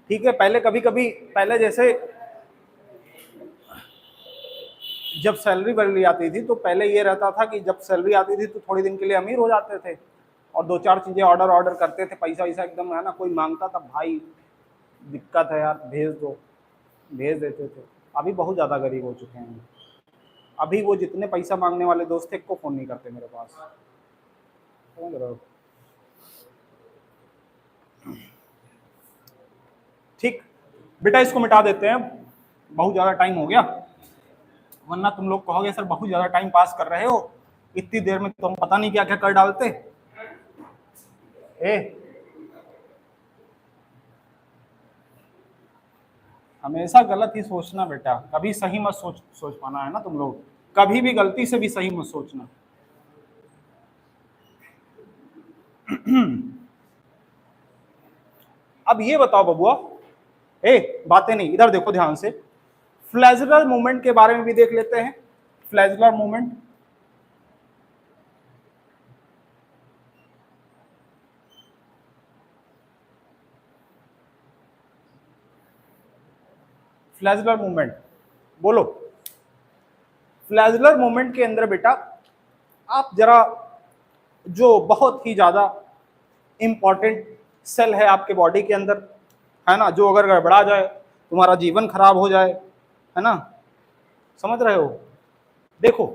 ठीक है, पहले कभी कभी, पहले जैसे जब सैलरी बढ़ आती थी तो पहले ये रहता था कि जब सैलरी आती थी तो थोड़ी दिन के लिए अमीर हो जाते थे और दो चार चीजें ऑर्डर ऑर्डर करते थे, पैसा वैसा एकदम है ना, कोई मांगता था भाई दिक्कत है यार भेज दो, भेज देते थे। अभी बहुत ज़्यादा गरीब हो चुके हैं। अभी वो जितने पैसा मांगने वाले दोस्त थे को फ़ोन नहीं करते मेरे पास, समझ रहे हो। ठीक, बेटा इसको मिटा देते हैं, बहुत ज़्यादा टाइम हो गया, वरना तुम लोग कहोगे सर बहुत ज़्यादा टाइम पास कर रहे हो, इतनी देर में तुम पता नहीं क्या क्या कर डालते। ए हमेशा गलत ही सोचना बेटा, कभी सही मत सोच पाना, है ना तुम लोग, कभी भी गलती से भी सही मत सोचना। अब ये बताओ बबुआ, बातें नहीं, इधर देखो ध्यान से, फ्लैजुलर मूवमेंट के बारे में भी देख लेते हैं। फ्लैजुलर मूवमेंट, फ्लैजुलर मूवमेंट बोलो। फ्लैजुलर मूवमेंट के अंदर बेटा आप जरा, जो बहुत ही ज्यादा इंपॉर्टेंट सेल है आपके बॉडी के अंदर, है ना, जो अगर गड़बड़ा जाए तुम्हारा जीवन खराब हो जाए, है ना, समझ रहे हो, देखो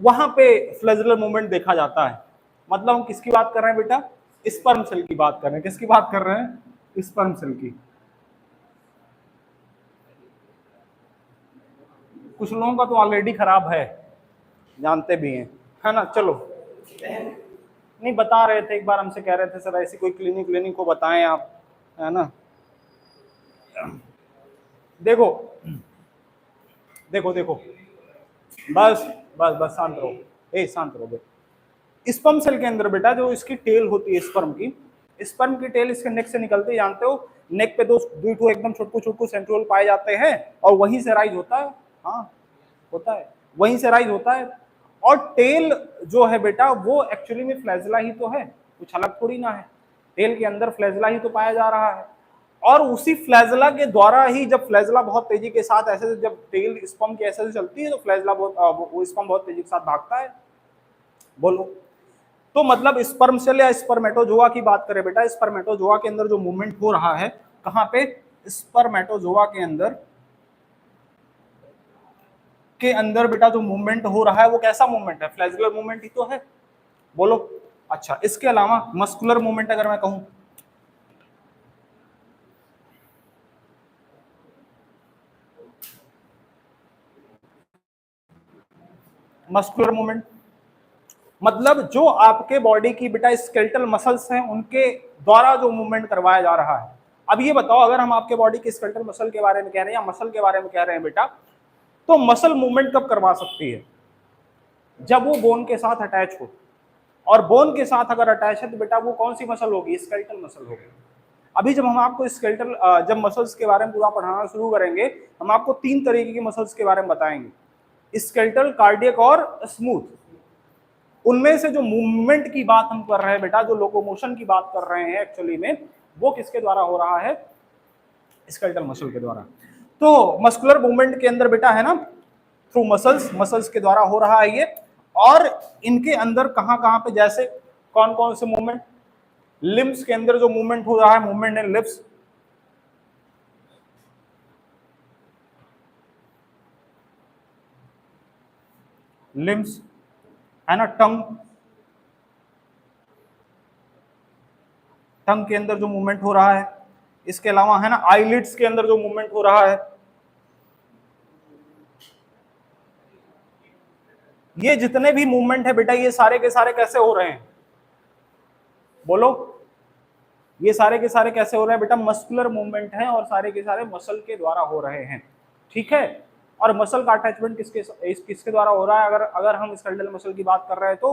वहां पे फ्लैजुलर मूवमेंट देखा जाता है। मतलब हम किसकी बात कर रहे हैं बेटा, स्पर्म सेल की बात कर रहे हैं। किसकी बात कर रहे हैं, स्पर्म सेल की। कुछ लोगों का तो ऑलरेडी खराब है, जानते भी हैं, है ना। चलो, नहीं बता रहे थे, एक बार हमसे कह रहे थे सर ऐसी कोई क्लिनिक को बताएं आप, है ना। देखो देखो देखो, बस बस बस शांत रहो, शांत रहो बेटा। स्पर्म सेल के अंदर बेटा जो इसकी टेल होती है, स्पर्म की टेल इसके नेक से निकलती है, जानते हो, नेक पे दो ठो एकदम छोटकू छोटकू सेंट्रोल पाए जाते हैं, और वहीं से राइज होता है। हाँ होता है, वहीं से राइज होता है। और टेल जो है बेटा वो एक्चुअली में फ्लैजला ही तो है, कुछ अलग थोड़ी ना है। टेल के अंदर फ्लैजला ही तो पाया जा रहा है, और उसी फ्लैजला के द्वारा ही, जब फ्लैजला बहुत तेजी के साथ ऐसे, जब टेल स्पर्म के ऐसे चलती है तो फ्लैजला बहुत, वो स्पर्म बहुत तेजी के साथ भागता है। बोलो, तो मतलब स्पर्म सेल या स्पर्मेटोजोआ की बात करें बेटा, स्पर्मेटोजोआ के अंदर जो मूवमेंट हो रहा है, कहां पे, स्पर्मेटोजोआ के अंदर बेटा जो मूवमेंट हो रहा है वो कैसा मूवमेंट है, फ्लैजुलर मूवमेंट ही तो है। बोलो, अच्छा इसके अलावा मस्कुलर मूवमेंट अगर मैं कहूं, मस्कुलर मूवमेंट मतलब जो आपके बॉडी की बेटा स्केलेटल मसल्स हैं उनके द्वारा जो मूवमेंट करवाया जा रहा है। अब ये बताओ, अगर हम आपके बॉडी के स्केलेटल मसल के बारे में कह रहे हैं या मसल के बारे में कह रहे हैं बेटा, तो मसल मूवमेंट कब करवा सकती है, जब वो बोन के साथ अटैच हो। और बोन के साथ अगर अटैच है तो बेटा वो कौन सी मसल होगी, स्केलेटल मसल होगी। अभी जब हम आपको स्केलेटल, जब मसल्स के बारे में पूरा पढ़ाना शुरू करेंगे, हम आपको 3 तरीके की मसल्स के बारे में बताएंगे, स्केलेटल, कार्डियक और स्मूथ। उनमें से जो मूवमेंट की बात हम कर रहे हैं बेटा, जो लोकोमोशन की बात कर रहे हैं एक्चुअली में, वो किसके द्वारा हो रहा है, स्केलेटल मसल के द्वारा। तो मस्कुलर मूवमेंट के अंदर बेटा है ना, थ्रू मसल्स के द्वारा हो रहा है ये। और इनके अंदर कहां कहां पे, जैसे कौन कौन से मूवमेंट, लिम्स के अंदर जो मूवमेंट हो रहा है, मूवमेंट इन लिम्स, लिम्स, है ना, टंग के अंदर जो मूवमेंट हो रहा है, इसके अलावा है ना आईलिड्स के अंदर जो मूवमेंट हो रहा है। ये जितने भी मूवमेंट है बेटा, ये सारे के सारे कैसे हो रहे हैं, बोलो, ये सारे के सारे कैसे हो रहे हैं बेटा, मस्कुलर मूवमेंट है, और सारे के सारे मसल के द्वारा हो रहे हैं, ठीक है। और मसल का अटैचमेंट किसके द्वारा हो रहा है, अगर अगर हम स्केलेटल मसल की बात कर रहे हैं तो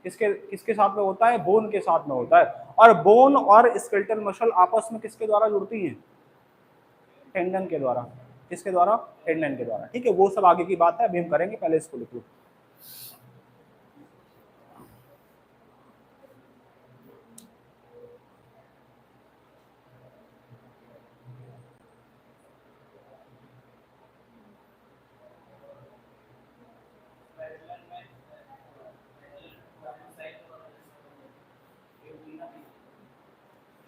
किसके किसके साथ में होता है, बोन के साथ में होता है। और बोन और स्केलेटल मसल आपस में किसके द्वारा जुड़ती हैं, टेंडन के द्वारा। किसके द्वारा, टेंडन के द्वारा, ठीक है। वो सब आगे की बात है, अभी हम करेंगे, पहले इसको लिख लो।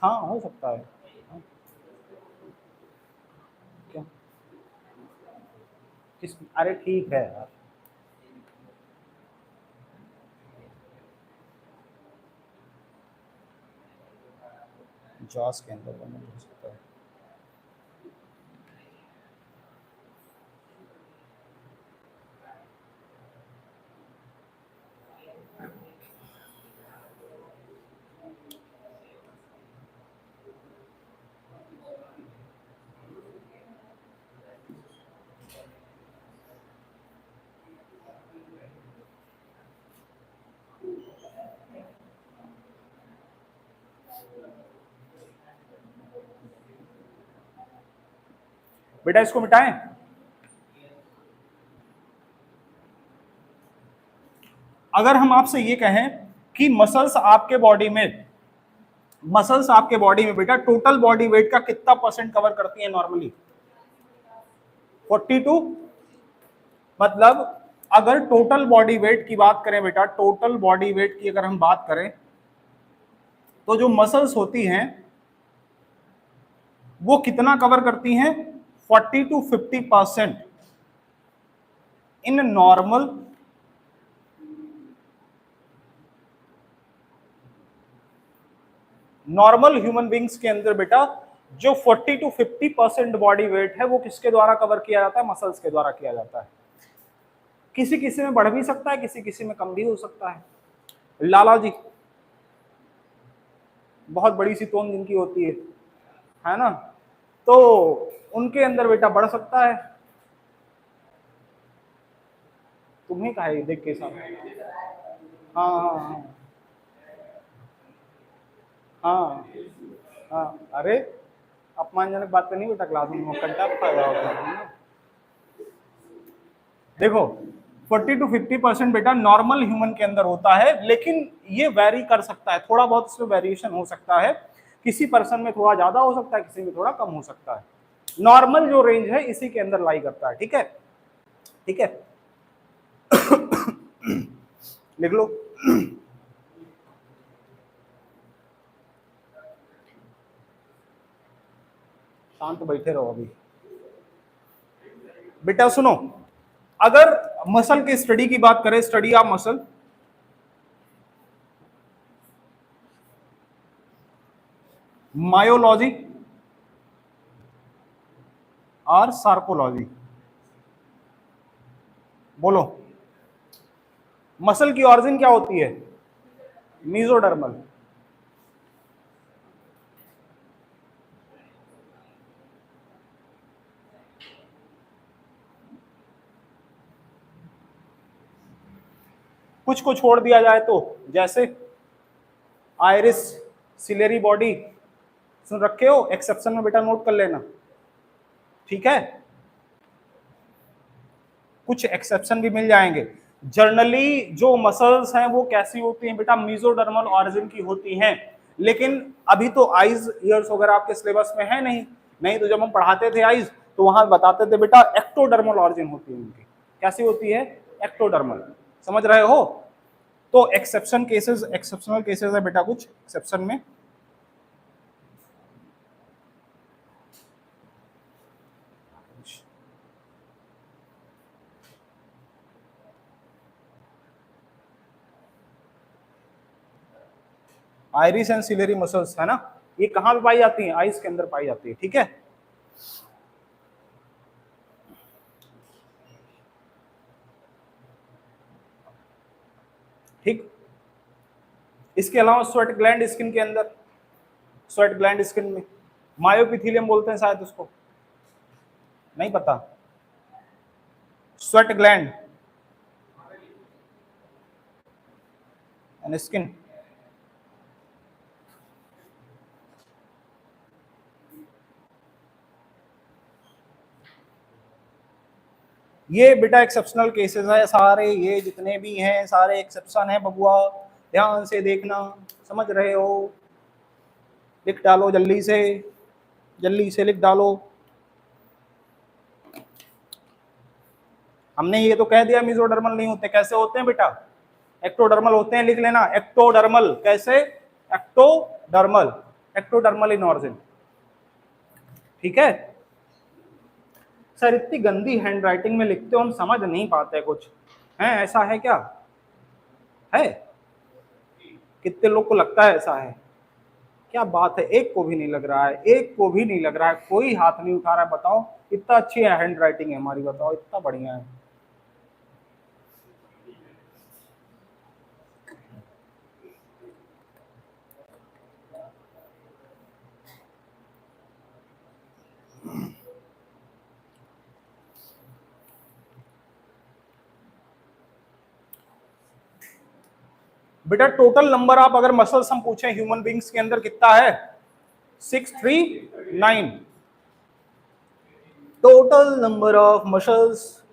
हाँ हो सकता है, क्या, किस, अरे ठीक है यार, जॉस के अंदर बना हो सकता है। बेटा इसको मिटाएं। अगर हम आपसे ये कहें कि मसल्स आपके बॉडी में बेटा टोटल बॉडी वेट का कितना परसेंट कवर करती है नॉर्मली? 42। मतलब अगर टोटल बॉडी वेट की बात करें बेटा, टोटल बॉडी वेट की अगर हम बात करें तो जो मसल्स होती हैं वो कितना कवर करती हैं? 40 to 50% in normal human beings के अंदर बेटा जो 40 to 50% बॉडी वेट है वो किसके द्वारा कवर किया जाता है? मसल्स के द्वारा किया जाता है। किसी किसी में बढ़ भी सकता है, किसी किसी में कम भी हो सकता है। लाला जी बहुत बड़ी सी तोन जिनकी होती है ना, तो उनके अंदर बेटा बढ़ सकता है। तुम्हें कहा है देख के साथ। हाँ हाँ हाँ, अरे अपमानजनक बात तो नहीं बेटा, क्लास में कंटा फायदा होता है। देखो 40 to 50% बेटा नॉर्मल ह्यूमन के अंदर होता है, लेकिन ये वेरी कर सकता है, थोड़ा बहुत इसमें वेरिएशन हो सकता है। किसी पर्सन में थोड़ा ज्यादा हो सकता है, किसी में थोड़ा कम हो सकता है। नॉर्मल जो रेंज है इसी के अंदर लाई करता है। ठीक है, ठीक है। लिख लो। शांत बैठे रहो अभी। बेटा सुनो, अगर मसल की स्टडी की बात करें, स्टडी ऑफ मसल, मायोलॉजी और सार्कोलॉजी, बोलो मसल की ऑरिजिन क्या होती है? मीजोडर्मल। कुछ को छोड़ दिया जाए तो, जैसे आयरिस, सिलेरी बॉडी, सुन रखे हो? एक्सेप्शन में बेटा नोट कर लेना, ठीक है? कुछ एक्सेप्शन भी मिल जाएंगे। जनरली जो मसल्स हैं वो कैसी होती हैं बेटा? मीजोडर्मल ऑरिजिन की होती हैं। लेकिन अभी तो आईज ईयर्स वगैरह आपके सिलेबस में है नहीं तो जब हम पढ़ाते थे आईज तो वहां बताते थे बेटा एक्टोडर्मल ऑरिजिन होती है उनकी। कैसी होती है? एक्टोडर्मल। समझ रहे हो? तो एक्सेप्शनल केसेस है बेटा, कुछ एक्सेप्शन में आइरिस एंड सिलेरी मसल्स है ना, ये कहां पे पाई जाती हैं? आइस के अंदर पाई जाती है। ठीक है, ठीक। इसके अलावा स्वेट ग्लैंड स्किन के अंदर, स्वेट ग्लैंड स्किन में मायोपिथीलियम बोलते हैं शायद उसको, नहीं पता? स्वेट ग्लैंड एंड स्किन, ये बेटा एक्सेप्शनल केसेस है सारे, ये जितने भी हैं सारे एक्सेप्शन है बबुआ, ध्यान से देखना। समझ रहे हो? लिख डालो जल्दी से लिख डालो। हमने ये तो कह दिया मीजोडर्मल नहीं होते। कैसे होते हैं बेटा? एक्टोडर्मल होते हैं। लिख लेना एक्टोडर्मल। कैसे? एक्टोडर्मल इन ऑरिजिन। ठीक है सर, इतनी गंदी हैंडराइटिंग में लिखते हो, हम समझ नहीं पाते कुछ, है ऐसा है क्या? है? कितने लोग को लगता है ऐसा है? क्या बात है, एक को भी नहीं लग रहा है, एक को भी नहीं लग रहा है, कोई हाथ नहीं उठा रहा है। बताओ, इतना अच्छी है हैंड राइटिंग है हमारी, बताओ इतना बढ़िया है। बेटा टोटल नंबर आप अगर मसल्स हम पूछें ह्यूमन बींग्स के अंदर कितना है? 639। total number of muscles,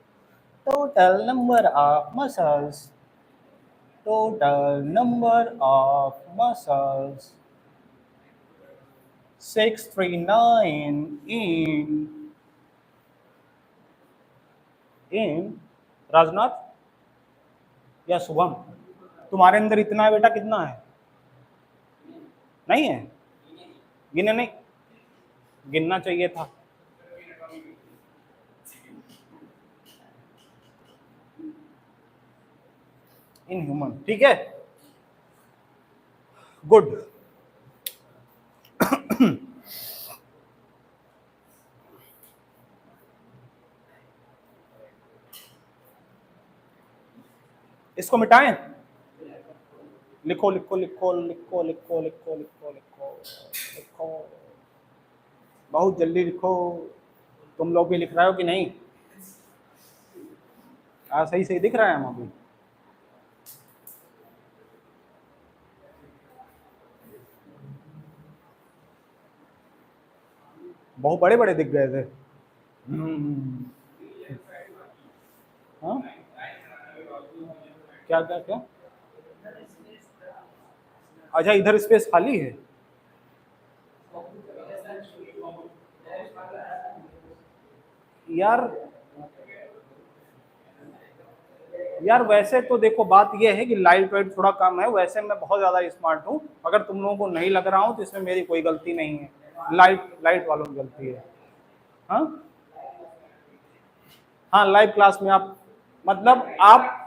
total number of muscles, total number of muscles, 639 in Rajnath या शुभम, तुम्हारे अंदर इतना है बेटा, कितना है? नहीं है, गिने नहीं, गिनना चाहिए था। इन ह्यूमन, ठीक है, गुड। इसको मिटाएं, लिखो लिखो लिखो लिखो लिखो लिखो लिखो लिखो लिखो, बहुत जल्दी लिखो। तुम लोग भी लिख रहे हो कि नहीं? सही सही दिख रहा है हम अभी? बहुत बड़े बड़े दिख गए थे। हाँ, क्या क्या क्या? अच्छा, इधर स्पेस खाली है। यार वैसे तो देखो, बात ये है कि लाइट वेट थोड़ा कम है, वैसे मैं बहुत ज्यादा स्मार्ट हूँ। अगर तुम लोगों को नहीं लग रहा हूँ तो इसमें मेरी कोई गलती नहीं है, लाइट वालों की गलती है। हाँ हाँ, लाइव क्लास में आप, मतलब आप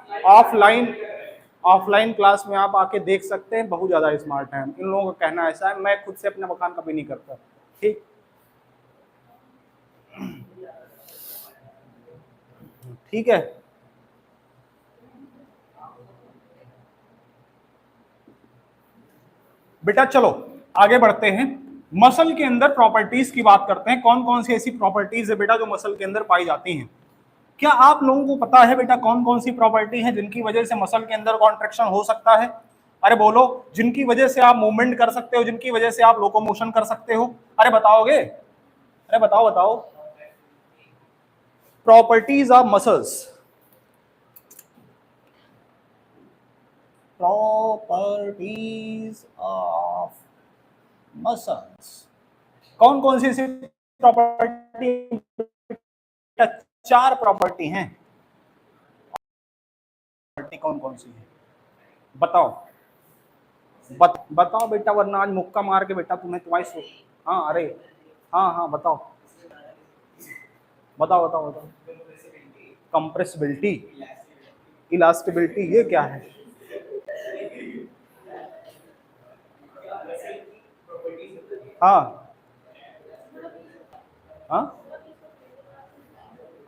ऑफलाइन क्लास में आप आके देख सकते हैं, बहुत ज्यादा स्मार्ट हैं। इन लोगों का कहना ऐसा है, मैं खुद से अपना बखान कभी नहीं करता। ठीक, ठीक है। बेटा चलो आगे बढ़ते हैं, मसल के अंदर प्रॉपर्टीज की बात करते हैं। कौन कौन सी ऐसी प्रॉपर्टीज है बेटा जो मसल के अंदर पाई जाती हैं? क्या आप लोगों को पता है बेटा कौन कौन सी प्रॉपर्टी है जिनकी वजह से मसल के अंदर कॉन्ट्रैक्शन हो सकता है? अरे बोलो, जिनकी वजह से आप मूवमेंट कर सकते हो, जिनकी वजह से आप लोकोमोशन कर सकते हो। अरे बताओगे? अरे बताओ बताओ। Properties of muscles, properties of muscles, कौन कौन सी ऐसी प्रॉपर्टी? 4 प्रॉपर्टी हैं। प्रॉपर्टी कौन कौन सी है बताओ? बताओ बेटा, वरना आज मुक्का मार के बेटा तुम्हारी हाँ, अरे हाँ हाँ, बताओ बताओ बताओ बताओ। कंप्रेसिबिलिटी, इलास्टिबिलिटी, ये क्या है? हाँ हाँ,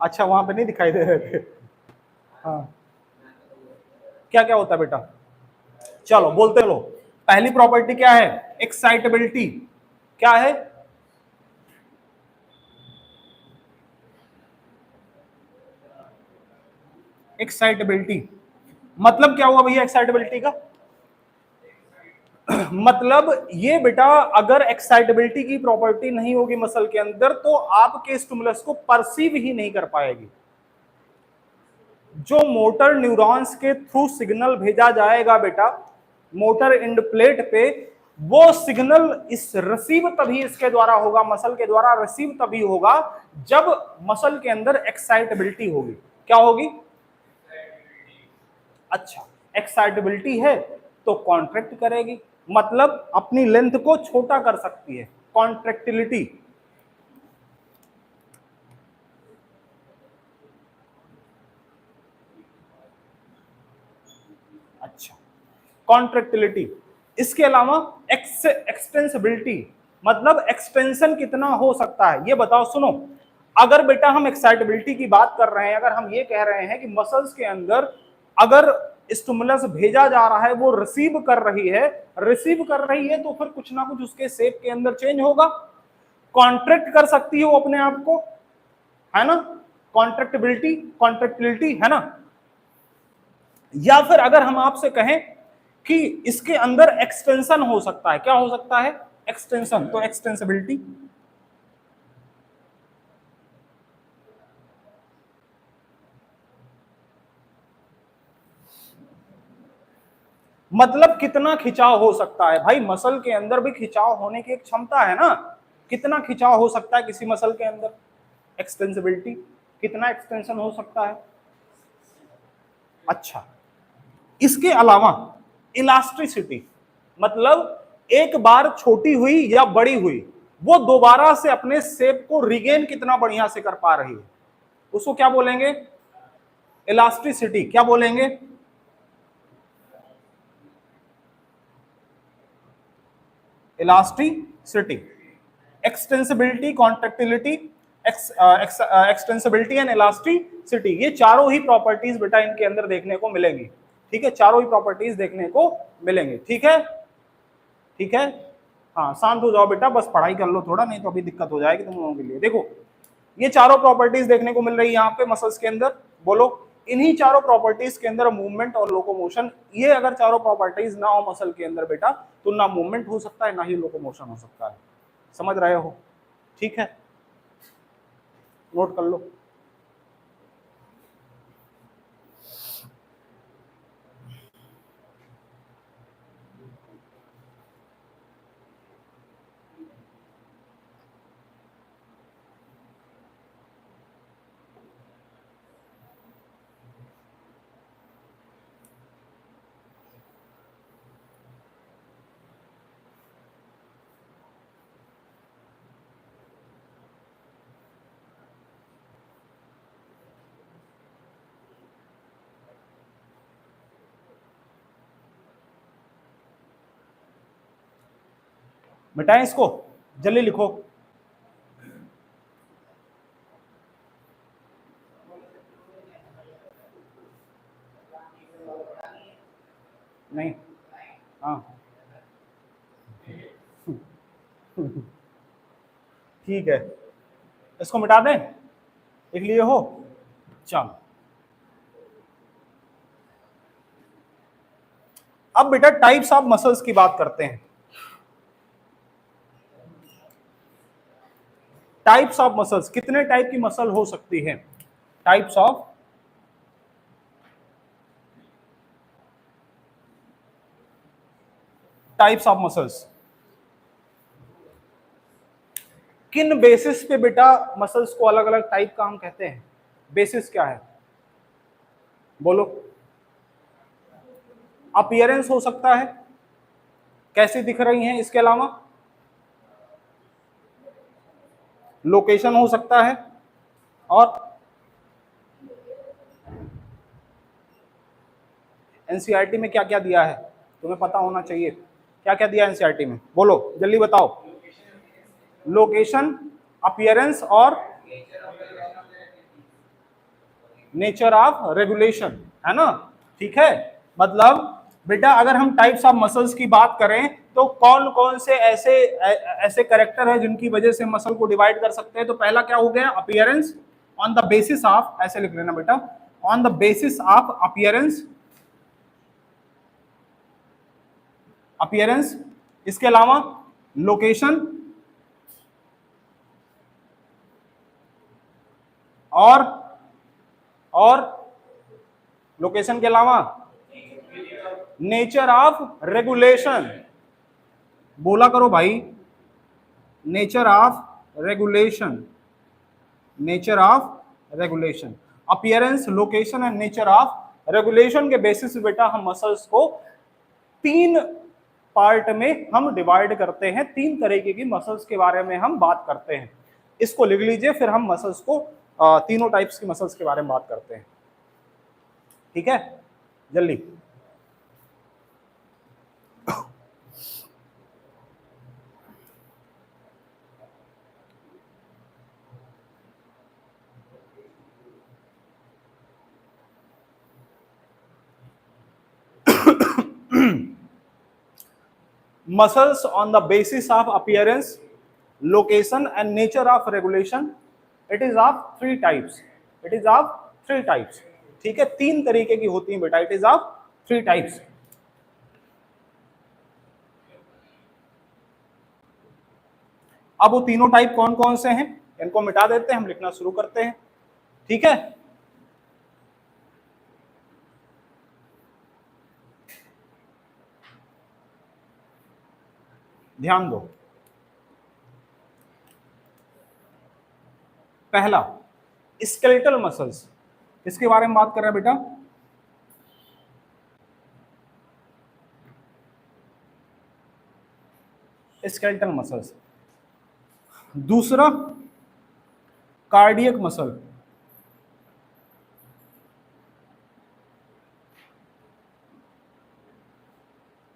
अच्छा वहां पे नहीं दिखाई दे रहे थे। हाँ, क्या क्या होता है बेटा? चलो बोलते लो। पहली प्रॉपर्टी क्या है? एक्साइटेबिलिटी। क्या है? एक्साइटेबिलिटी मतलब क्या हुआ भैया एक्साइटेबिलिटी का? मतलब ये बेटा, अगर एक्साइटेबिलिटी की प्रॉपर्टी नहीं होगी मसल के अंदर तो आपके स्टिमुलस को परसीव ही नहीं कर पाएगी। जो मोटर न्यूरॉन्स के थ्रू सिग्नल भेजा जाएगा बेटा मोटर एंड प्लेट पे, वो सिग्नल इस रिसीव तभी इसके द्वारा होगा, मसल के द्वारा रिसीव तभी होगा जब मसल के अंदर एक्साइटेबिलिटी होगी। क्या होगी? अच्छा, एक्साइटेबिलिटी है तो कॉन्ट्रैक्ट करेगी, मतलब अपनी लेंथ को छोटा कर सकती है, कॉन्ट्रैक्टिलिटी। अच्छा, कॉन्ट्रैक्टिलिटी। इसके अलावा एक्सटेंसिबिलिटी, मतलब एक्सटेंशन कितना हो सकता है ये बताओ। सुनो, अगर बेटा हम एक्साइटेबिलिटी की बात कर रहे हैं, अगर हम ये कह रहे हैं कि मसल्स के अंदर अगर स्टिमुलस भेजा जा रहा है, वो रिसीव कर रही है तो फिर कुछ ना कुछ उसके शेप के अंदर चेंज होगा, कॉन्ट्रैक्ट कर सकती है वो अपने आप को, है ना? कॉन्ट्रैक्टिलिटी है ना? या फिर अगर हम आपसे कहें कि इसके अंदर एक्सटेंशन हो सकता है, क्या हो सकता है? एक्सटेंशन, तो एक्सटेंसिबिलिटी। मतलब कितना खिंचाव हो सकता है भाई, मसल के अंदर भी खिंचाव होने की एक क्षमता है ना, कितना खिंचाव हो सकता है किसी मसल के अंदर, एक्सटेंसिबिलिटी, कितना एक्सटेंशन हो सकता है। अच्छा, इसके अलावा इलास्टिसिटी, मतलब एक बार छोटी हुई या बड़ी हुई, वो दोबारा से अपने शेप को रिगेन कितना बढ़िया से कर पा रही है, उसको क्या बोलेंगे, इलास्टिसिटी। क्या बोलेंगे, elasticity. Extensibility, contractility, extensibility and elasticity, ये चारों ही प्रॉपर्टीज बेटा इनके अंदर देखने को मिलेंगी। ठीक है, चारों ही प्रॉपर्टीज देखने को मिलेंगे। ठीक है, ठीक है, हाँ शांत हो जाओ बेटा, बस पढ़ाई कर लो थोड़ा, नहीं तो अभी दिक्कत हो जाएगी तुम लोगों के लिए। देखो ये चारों प्रॉपर्टीज देखने को मिल रही है यहाँ पे मसल्स के अंदर। बोलो, इन्हीं चारों प्रॉपर्टीज के अंदर मूवमेंट और लोकोमोशन, ये अगर चारों प्रॉपर्टीज ना हो मसल के अंदर बेटा, तो ना मूवमेंट हो सकता है ना ही लोकोमोशन हो सकता है। समझ रहे हो? ठीक है, नोट कर लो। मिटाएं इसको, जल्दी लिखो। नहीं, हाँ ठीक है, इसको मिटा दें, लिख लिए हो? चलो, अब बेटा टाइप्स ऑफ मसल्स की बात करते हैं। टाइप्स ऑफ मसल्स, कितने टाइप की मसल हो सकती है? टाइप्स ऑफ मसल्स, किन बेसिस पे बेटा मसल्स को अलग अलग टाइप का हम कहते हैं? बेसिस क्या है बोलो? अपीयरेंस हो सकता है, कैसी दिख रही हैं, इसके अलावा लोकेशन हो सकता है, और एनसीईआरटी में क्या क्या दिया है तुम्हें पता होना चाहिए, क्या क्या दिया एनसीईआरटी में, बोलो जल्दी बताओ। लोकेशन, अपीयरेंस और नेचर ऑफ रेगुलेशन, है ना? ठीक है, मतलब बेटा अगर हम टाइप्स ऑफ मसल्स की बात करें तो कौन कौन से ऐसे ऐसे करेक्टर है जिनकी वजह से मसल को डिवाइड कर सकते हैं? तो पहला क्या हो गया, appearance, on the basis of, ऐसे लिख लेना बेटा, on the basis of appearance, appearance. इसके अलावा लोकेशन, और लोकेशन के अलावा नेचर ऑफ रेगुलेशन, बोला करो भाई, nature of regulation, nature of regulation, appearance, location and nature of regulation के बेसिस बेटा हम मसल्स को तीन पार्ट में हम डिवाइड करते हैं, तीन तरीके की मसल्स के बारे में हम बात करते हैं। इसको लिख लीजिए, फिर हम मसल्स को तीनों टाइप्स की मसल्स के बारे में बात करते हैं। ठीक है, जल्दी। Muscles on the basis of appearance, location and nature of regulation, it is of three types, it is of three types। ठीक है, तीन तरीके की होती है बेटा, it is of three types। अब वो तीनों टाइप कौन कौन से हैं इनको मिटा देते हैं, हम लिखना शुरू करते हैं। ठीक है, ध्यान दो, पहला स्केलेटल मसल्स, इसके बारे में बात कर रहे हैं बेटा। Skeletal muscles. दूसरा कार्डियक मसल,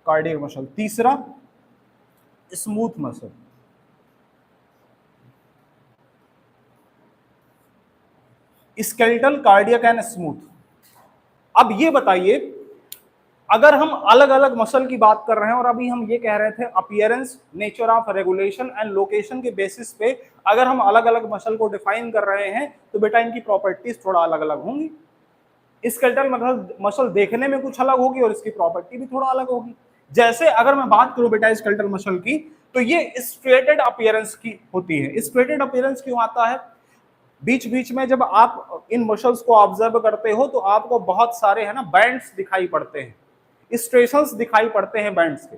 कार्डियक मसल। तीसरा smooth muscle. Skeletal, cardiac and smooth. अब ये बताइए, अगर हम अलग अलग मसल की बात कर रहे हैं और अभी हम ये कह रहे थे appearance, nature of regulation and location के बेसिस पे अगर हम अलग अलग मसल को डिफाइन कर रहे हैं तो बेटा इनकी प्रॉपर्टीज थोड़ा अलग अलग होंगी। स्केलेटल मसल देखने में कुछ अलग होगी और इसकी प्रॉपर्टी भी थोड़ा अलग होगी। जैसे अगर मैं बात करूं बेटा स्केलेटल मसल की, तो ये स्ट्रेटेड अपीयरेंस की होती है। स्ट्रेटेड अपीयरेंस क्यों आता है? बीच बीच में जब आप इन मसल्स को ऑब्जर्व करते हो तो आपको बहुत सारे है ना बैंड्स दिखाई पड़ते हैं, स्ट्रेशंस दिखाई पड़ते हैं बैंड्स के।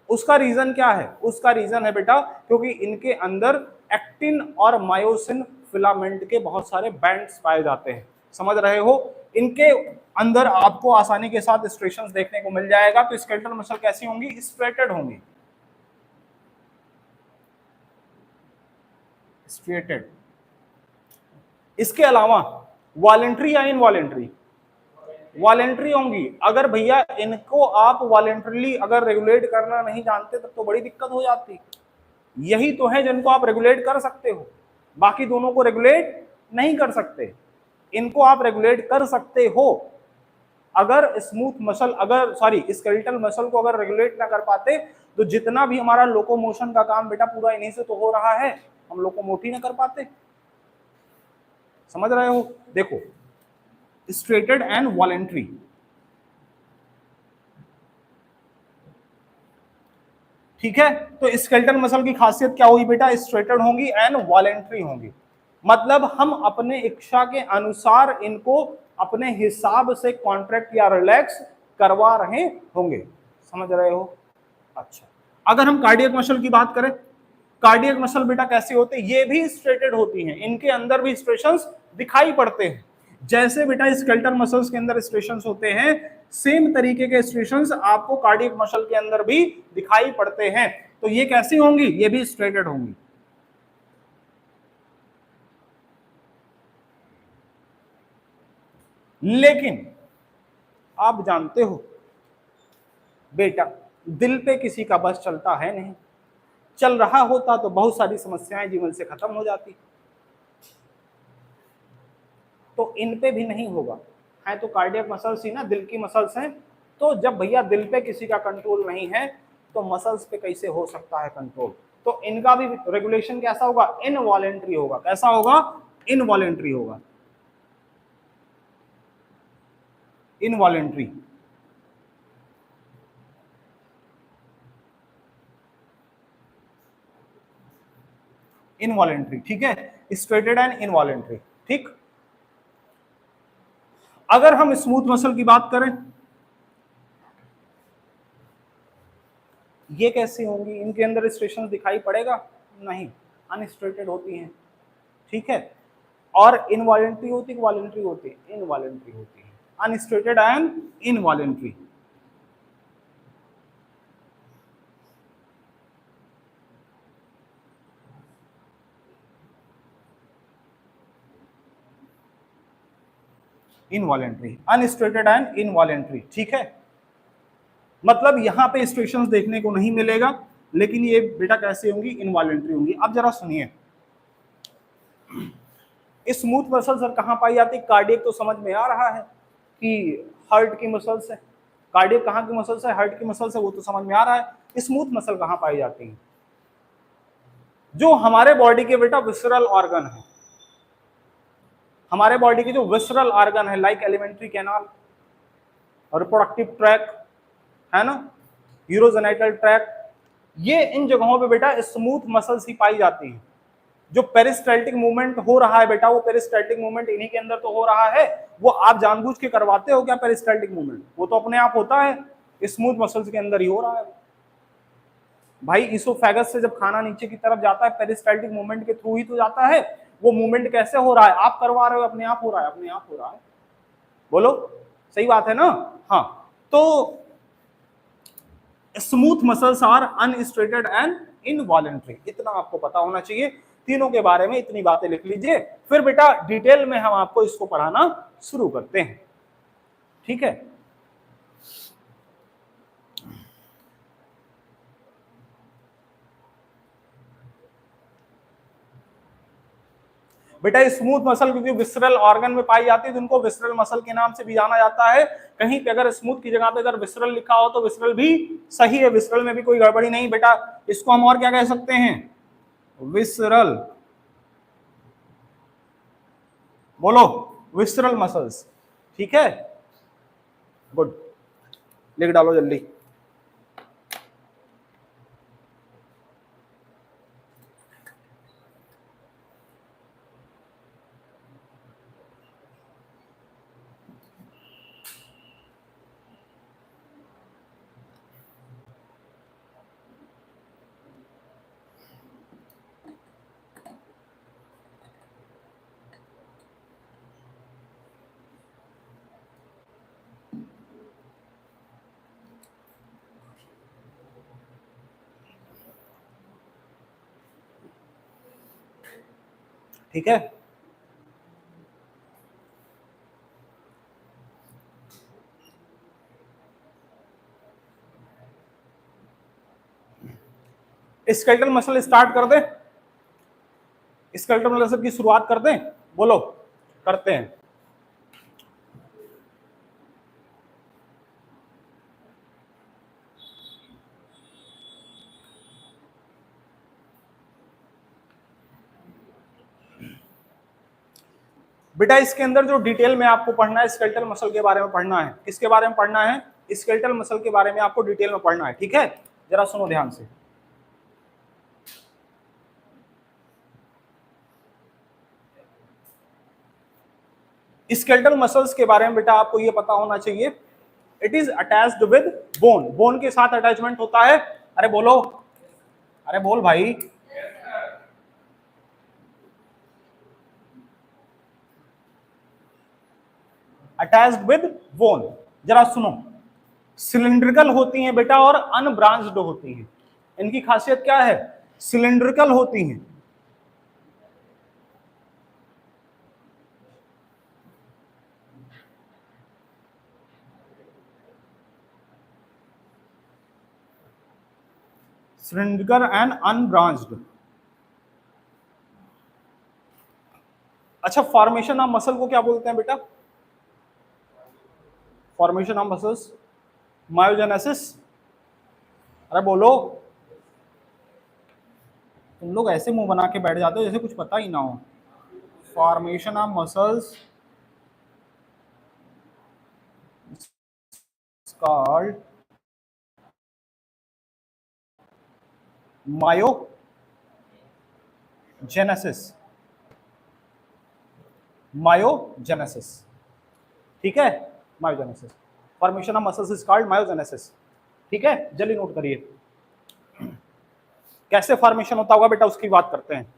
उसका रीजन क्या है? उसका रीजन है बेटा क्योंकि इनके अंदर एक्टिन और मायोसिन फिलामेंट के बहुत सारे बैंड्स पाए जाते हैं। समझ रहे हो? इनके अंदर आपको आसानी के साथ स्ट्रेशंस देखने को मिल जाएगा। तो स्केलेटल मसल कैसी होंगी? स्ट्रेटेड होंगी, स्ट्रेटेड। इसके अलावा वॉलेंट्री या इनवॉलेंट्री? वॉलेंट्री होंगी। अगर भैया इनको आप वॉलेंट्रीली अगर रेगुलेट करना नहीं जानते तब तो बड़ी दिक्कत हो जाती। यही तो है जिनको आप रेगुलेट कर सकते हो, बाकी दोनों को रेगुलेट नहीं कर सकते। इनको आप रेगुलेट कर सकते हो। अगर स्मूथ मसल, अगर सॉरी स्केलेटल मसल को अगर रेगुलेट ना कर पाते तो जितना भी हमारा लोकोमोशन का काम बेटा पूरा इन्हीं से तो हो रहा है, हम लोकोमोट ही ना कर पाते। समझ रहे हो? देखो, स्ट्रेटेड एंड वॉलेंट्री। ठीक है, तो स्केलेटल मसल की खासियत क्या हुई बेटा? स्ट्रेटेड होंगी एंड वॉलेंट्री होंगी। मतलब हम अपने इच्छा के अनुसार इनको अपने हिसाब से कॉन्ट्रैक्ट या रिलैक्स करवा रहे होंगे। समझ रहे हो? अच्छा, अगर हम कार्डियक मसल की बात करें, कार्डियक मसल बेटा कैसे होते हैं? ये भी स्ट्रेटेड होती हैं, इनके अंदर भी स्ट्रेशंस दिखाई पड़ते हैं। जैसे बेटा स्केलेटल मसल्स के अंदर स्ट्रेशंस होते हैं, सेम तरीके के स्ट्रेशंस आपको कार्डियक मसल के अंदर भी दिखाई पड़ते हैं। तो ये कैसी होंगी? ये भी स्ट्रेटेड होंगी। लेकिन आप जानते हो बेटा, दिल पे किसी का बस चलता है नहीं। चल रहा होता तो बहुत सारी समस्याएं जीवन से खत्म हो जाती, तो इन पे भी नहीं होगा। है तो कार्डियक मसल्स ही ना, दिल की मसल्स हैं। तो जब भैया दिल पे किसी का कंट्रोल नहीं है तो मसल्स पे कैसे हो सकता है कंट्रोल? तो इनका भी रेगुलेशन कैसा होगा? इनवॉलेंट्री होगा। कैसा होगा? इनवॉलेंट्री होगा। इनवॉलेंट्री। इनवॉलेंट्री, ठीक है, स्ट्रेटेड एंड इनवॉलेंट्री। ठीक, अगर हम स्मूथ मसल की बात करें, ये कैसी होंगी? इनके अंदर स्ट्रेशन दिखाई पड़ेगा? नहीं, अनस्ट्रेटेड होती हैं। ठीक है, और इनवॉलेंट्री होती है, वॉलेंट्री होती है? इनवॉलेंट्री होती है। Unstriated and involuntary. Involuntary, unstriated and involuntary. ठीक है, मतलब यहां पे स्ट्रेशंस देखने को नहीं मिलेगा, लेकिन ये बेटा कैसे होंगी? इनवॉलेंट्री होंगी। अब जरा सुनिए, स्मूथ मसल सर कहां पाई जाती है? कार्डियक तो समझ में आ रहा है कि हार्ट की मसल्स है। कार्डियक कहां की मसल्स है? हार्ट की मसल्स है, वो तो समझ में आ रहा है। स्मूथ मसल कहां पाई जाती है? जो हमारे बॉडी के बेटा विसरल ऑर्गन है, हमारे बॉडी के जो विसरल ऑर्गन है, like alimentary canal, reproductive tract, है ना, यूरोजेनाइटल ट्रैक, ये इन जगहों पे बेटा स्मूथ मसल्स ही पाई जाती हैं। जो पेरिस्टाल्टिक मूवमेंट हो रहा है बेटा, वो पेरिस्टाल्टिक मूवमेंट इन्हीं के अंदर तो हो रहा है। वो आप जानबूझ के करवाते हो क्या पेरिस्टाल्टिक मूवमेंट? वो तो अपने आप होता है, स्मूथ मसल्स के अंदर ही हो रहा है। भाई इसोफेगस से जब खाना नीचे की तरफ जाता है पेरिस्टाल्टिक मूवमेंट के थ्रू ही तो जाता है। वो मूवमेंट कैसे हो रहा है? आप करवा रहे हो, अपने आप हो रहा है, अपने आप हो रहा है। बोलो, सही बात है ना? हाँ, तो smooth muscles are unstriated and involuntary, इतना आपको पता होना चाहिए। तीनों के बारे में इतनी बातें लिख लीजिए, फिर बेटा डिटेल में हम आपको इसको पढ़ाना शुरू करते हैं, ठीक है? बेटा स्मूथ मसल क्योंकि विसरल ऑर्गन में पाई जाती है तो उनको विसरल मसल के नाम से भी जाना जाता है। कहीं पे अगर स्मूथ की जगह पे अगर विसरल लिखा हो तो विसरल भी सही है, विसरल में भी कोई गड़बड़ी नहीं बेटा। इसको हम और क्या कह सकते हैं? विसरल, बोलो विसरल मसल्स, ठीक है? गुड, लिख डालो जल्दी। ठीक है, स्केलेटल मसल स्टार्ट कर दे, स्केलेटल मसल की शुरुआत कर दें, बोलो करते हैं। बेटा इसके अंदर जो डिटेल में आपको पढ़ना है स्केलेटल मसल के बारे में पढ़ना है। किसके बारे में पढ़ना है? स्केलेटल मसल के बारे में आपको डिटेल में पढ़ना है, ठीक है? जरा सुनो ध्यान से। स्केलेटल मसल्स के बारे में बेटा आपको ये पता होना चाहिए, it is attached with bone, bone के साथ अटैचमेंट होता है। अरे बोलो, अरे बोल भाई। अटैच्ड विद बोन, जरा सुनो। सिलिंड्रिकल होती हैं बेटा और अनब्रांच्ड होती हैं। इनकी खासियत क्या है? सिलिंड्रिकल होती हैं, सिलिंड्रिकल एंड अनब्रांच्ड। अच्छा, फॉर्मेशन ऑफ मसल को क्या बोलते हैं बेटा? Formation of muscles, myogenesis. अरे बोलो, तुम लोग ऐसे मुंह बना के बैठ जाते हो जैसे कुछ पता ही ना हो। Formation of muscles called myogenesis, myogenesis, ठीक है? Myogenesis, formation of muscles is called myogenesis, ठीक है? जल्दी नोट करिए। कैसे फॉर्मेशन होता होगा बेटा उसकी बात करते हैं।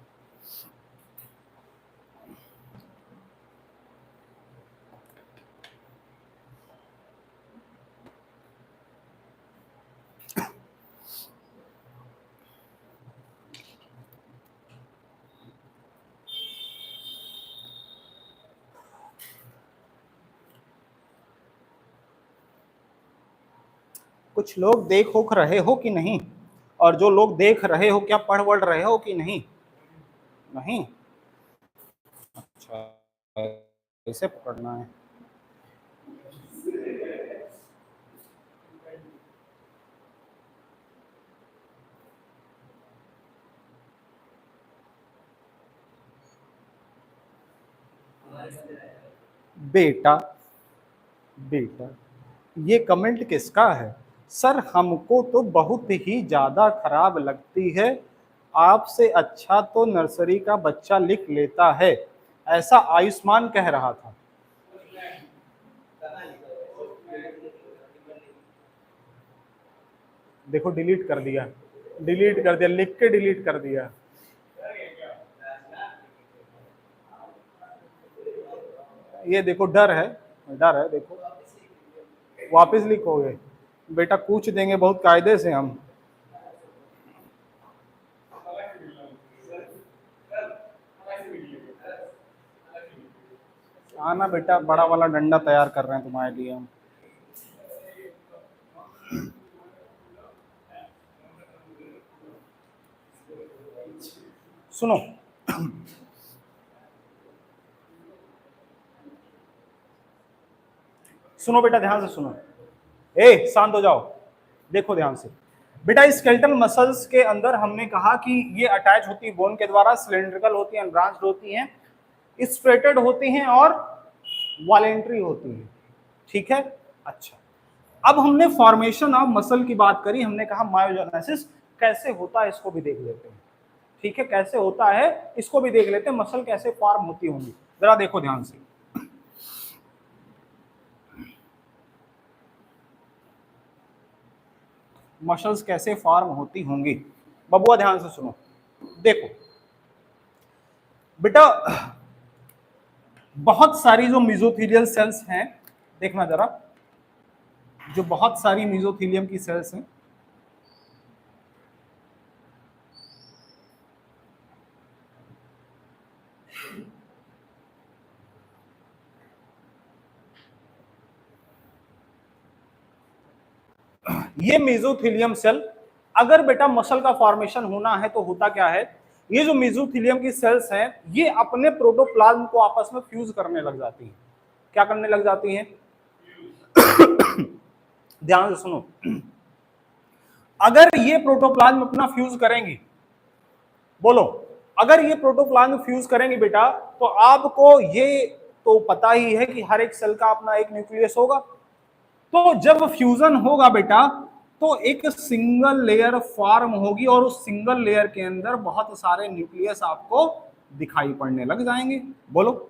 कुछ लोग देख होख रहे हो कि नहीं? और जो लोग देख रहे हो क्या पढ़ वढ़ रहे हो कि नहीं? नहीं, अच्छा कैसे पढ़ना है? बेटा बेटा ये कमेंट किसका है? सर हमको तो बहुत ही ज्यादा खराब लगती है, आपसे अच्छा तो नर्सरी का बच्चा लिख लेता है, ऐसा आयुष्मान कह रहा था। देखो डिलीट कर दिया, डिलीट कर दिया, लिख के डिलीट कर दिया। ये देखो डर है, डर है, देखो वापस लिखोगे बेटा, पूछ देंगे बहुत कायदे से हम। आना बेटा, बड़ा वाला डंडा तैयार कर रहे हैं तुम्हारे लिए हम। सुनो, सुनो बेटा, ध्यान से सुनो। ए शांत हो जाओ, देखो ध्यान से बेटा। स्केलेटल मसल्स के अंदर हमने कहा कि ये अटैच होती है बोन के द्वारा, सिलेंड्रिकल होती हैं, ब्रांच होती हैं, स्ट्रेटेड होती हैं और वॉलेंट्री होती हैं, ठीक है। अच्छा, अब हमने फॉर्मेशन ऑफ मसल की बात करी, हमने कहा मायोजेनेसिस कैसे होता है इसको भी देख लेते हैं, ठीक है। कैसे होता है इसको भी देख लेते हैं, मसल कैसे फॉर्म होती होंगी, जरा देखो ध्यान से। मसल्स कैसे फॉर्म होती होंगी, बबुआ ध्यान से सुनो। देखो बेटा, बहुत सारी जो मेसोथेलियल सेल्स हैं, देखना जरा, जो बहुत सारी मेसोथेलियम की सेल्स हैं, ये मेसोथेलियम सेल, अगर बेटा मसल का फॉर्मेशन होना है तो होता क्या है, ये जो मेसोथेलियम की सेल्स हैं ये अपने प्रोटोप्लाज्म को आपस में फ्यूज करने लग जाती हैं। क्या करने लग जाती हैं? ध्यान से सुनो, अगर ये प्रोटोप्लाज्म अपना फ्यूज करेंगी, बोलो, अगर ये प्रोटोप्लाज्म फ्यूज करेंगे बेटा, तो आपको ये तो पता ही है कि हर एक सेल का अपना एक न्यूक्लियस होगा। तो जब फ्यूजन होगा बेटा, तो एक सिंगल लेयर फॉर्म होगी और उस सिंगल लेयर के अंदर बहुत सारे न्यूक्लियस आपको दिखाई पड़ने लग जाएंगे। बोलो,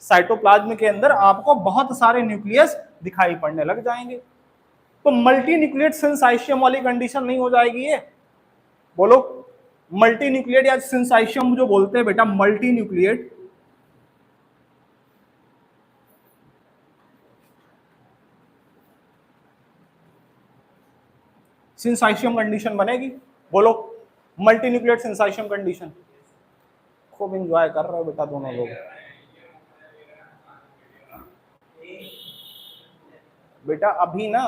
साइटोप्लाज्म के अंदर आपको बहुत सारे न्यूक्लियस दिखाई पड़ने लग जाएंगे। तो मल्टी न्यूक्लिएट सिंसाइशियम वाली कंडीशन नहीं हो जाएगी ये? बोलो, मल्टी न्यूक्लिएट या सिंसाइशियम जो बोलते हैं बेटा, मल्टी न्यूक्लिएट, सिंसाइशियम कंडीशन बनेगी। बोलो, मल्टी न्यूक्लिएट सिंसाइशियम कंडीशन। खूब एंजॉय कर रहे हो बेटा दोनों लोग। बेटा अभी ना,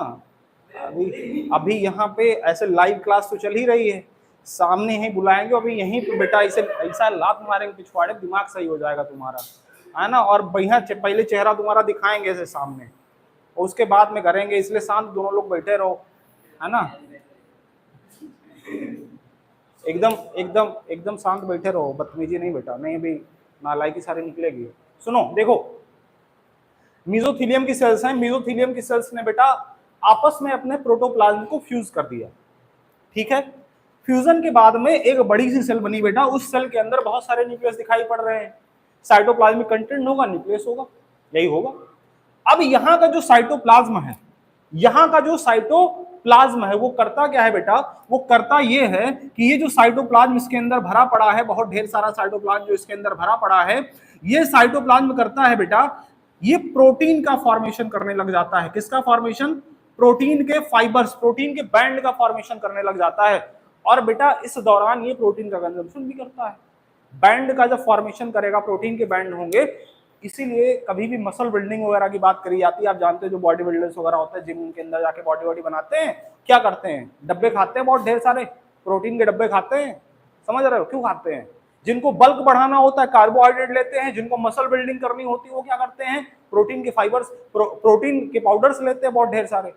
अभी यहाँ पे ऐसे लाइव क्लास तो चल ही रही है, सामने ही बुलाएंगे, अभी यहीं पे बेटा इसे ऐसा लात मारेंगे पिछवाड़े, दिमाग सही हो जाएगा तुम्हारा, है ना। और बढ़िया पहले चेहरा तुम्हारा दिखाएंगे ऐसे सामने, और उसके बाद में करेंगे, इसलिए शांत दोनों लोग बैठे रहो, है ना। एकदम एकदम एकदम शांत बैठे रहो, बदतमीजी नहीं बेटा, नहीं अभी नालायकी सारी निकलेगी। सुनो देखो, मेसोथेलियम की सेल्स हैं, मेसोथेलियम की सेल्स ने बेटा आपस में अपने प्रोटोप्लाज्म को फ्यूज कर दिया, ठीक है। फ्यूजन के बाद में एक बड़ी सी सेल बनी बेटा, उस सेल के अंदर बहुत सारे न्यूक्लियस दिखाई पड़ रहे हैं, साइटोप्लाज्मिक कंटेंट होगा, न्यूक्लियस होगा, यही होगा। अब यहाँ का जो साइटोप्लाज्म है, यहाँ का जो साइटोप्लाज्म है वो करता क्या है बेटा, वो करता ये है कि ये जो साइटोप्लाज्म इसके अंदर भरा पड़ा है, बहुत ढेर सारा साइटोप्लाज्म जो इसके अंदर भरा पड़ा है, ये साइटोप्लाज्म करता है बेटा, ये प्रोटीन का फॉर्मेशन करने लग जाता है। किसका फॉर्मेशन? प्रोटीन के फाइबर्स, प्रोटीन के बैंड का फॉर्मेशन करने लग जाता है। और बेटा इस दौरान ये प्रोटीन का कंजम्पशन भी करता है। बैंड का जब फॉर्मेशन करेगा, प्रोटीन के बैंड होंगे, इसीलिए कभी भी मसल बिल्डिंग वगैरह की बात करी जाती है। आप जानते हैं जो बॉडी बिल्डर्स वगैरह होते हैं, जिम के अंदर जाके बॉडी वॉडी बनाते हैं, क्या करते हैं? डब्बे खाते हैं, बहुत ढेर सारे प्रोटीन के डब्बे खाते हैं। समझ रहे हो क्यों खाते हैं? जिनको बल्क बढ़ाना होता है कार्बोहाइड्रेट लेते हैं, जिनको मसल बिल्डिंग करनी होती है वो क्या करते हैं? प्रोटीन के फाइबर्स, प्रोटीन के पाउडर्स लेते हैं बहुत ढेर सारे।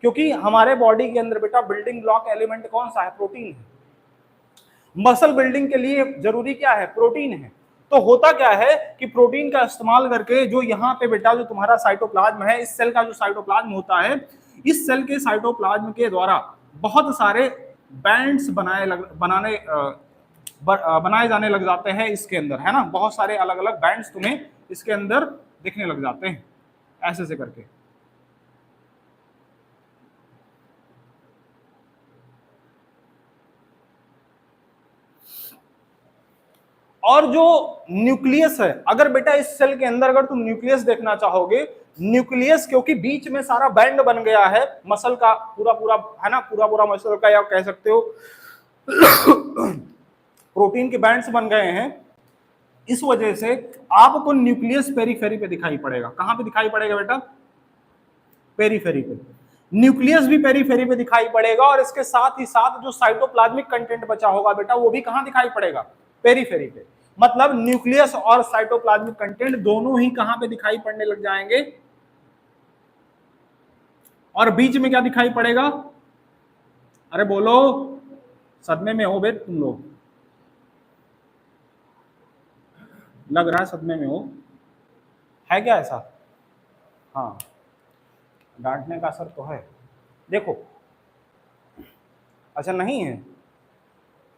क्योंकि हमारे बॉडी के अंदर बेटा बिल्डिंग ब्लॉक एलिमेंट कौन सा है? प्रोटीन है। मसल बिल्डिंग के लिए जरूरी क्या है? प्रोटीन है। तो होता क्या है कि प्रोटीन का इस्तेमाल करके जो यहाँ पे बेटा जो तुम्हारा साइटोप्लाज्म है, इस सेल का जो साइटोप्लाज्म होता है, इस सेल के साइटोप्लाज्म के द्वारा बहुत सारे बैंड्स बनाए जाने लग जाते हैं इसके अंदर, है ना। बहुत सारे अलग अलग बैंड्स तुम्हें इसके अंदर दिखने लग जाते हैं, ऐसे से करके। और जो न्यूक्लियस है, अगर बेटा इस सेल के अंदर अगर तुम न्यूक्लियस देखना चाहोगे, न्यूक्लियस क्योंकि बीच में सारा बैंड बन गया है मसल का, पूरा पूरा है ना, पूरा पूरा मसल का, या कह सकते हो प्रोटीन के बैंड्स बन गए हैं, इस वजह से आपको न्यूक्लियस पेरीफेरी पे दिखाई पड़ेगा। कहां पे दिखाई पड़ेगा बेटा? पेरीफेरी पे। न्यूक्लियस भी पेरीफेरी पे दिखाई पड़ेगा, और इसके साथ ही साथ जो साइटोप्लाज्मिक कंटेंट बचा होगा बेटा, वो भी कहां दिखाई पड़ेगा? पेरीफेरी पे। मतलब न्यूक्लियस और साइटोप्लाज्मिक कंटेंट दोनों ही कहां पे दिखाई पड़ने लग जाएंगे? और बीच में क्या दिखाई पड़ेगा? अरे बोलो, सदमे में हो बे तुम लोग, लग रहा है सदमे में हो, है क्या ऐसा? हाँ, डांटने का असर तो है। देखो, अच्छा नहीं है,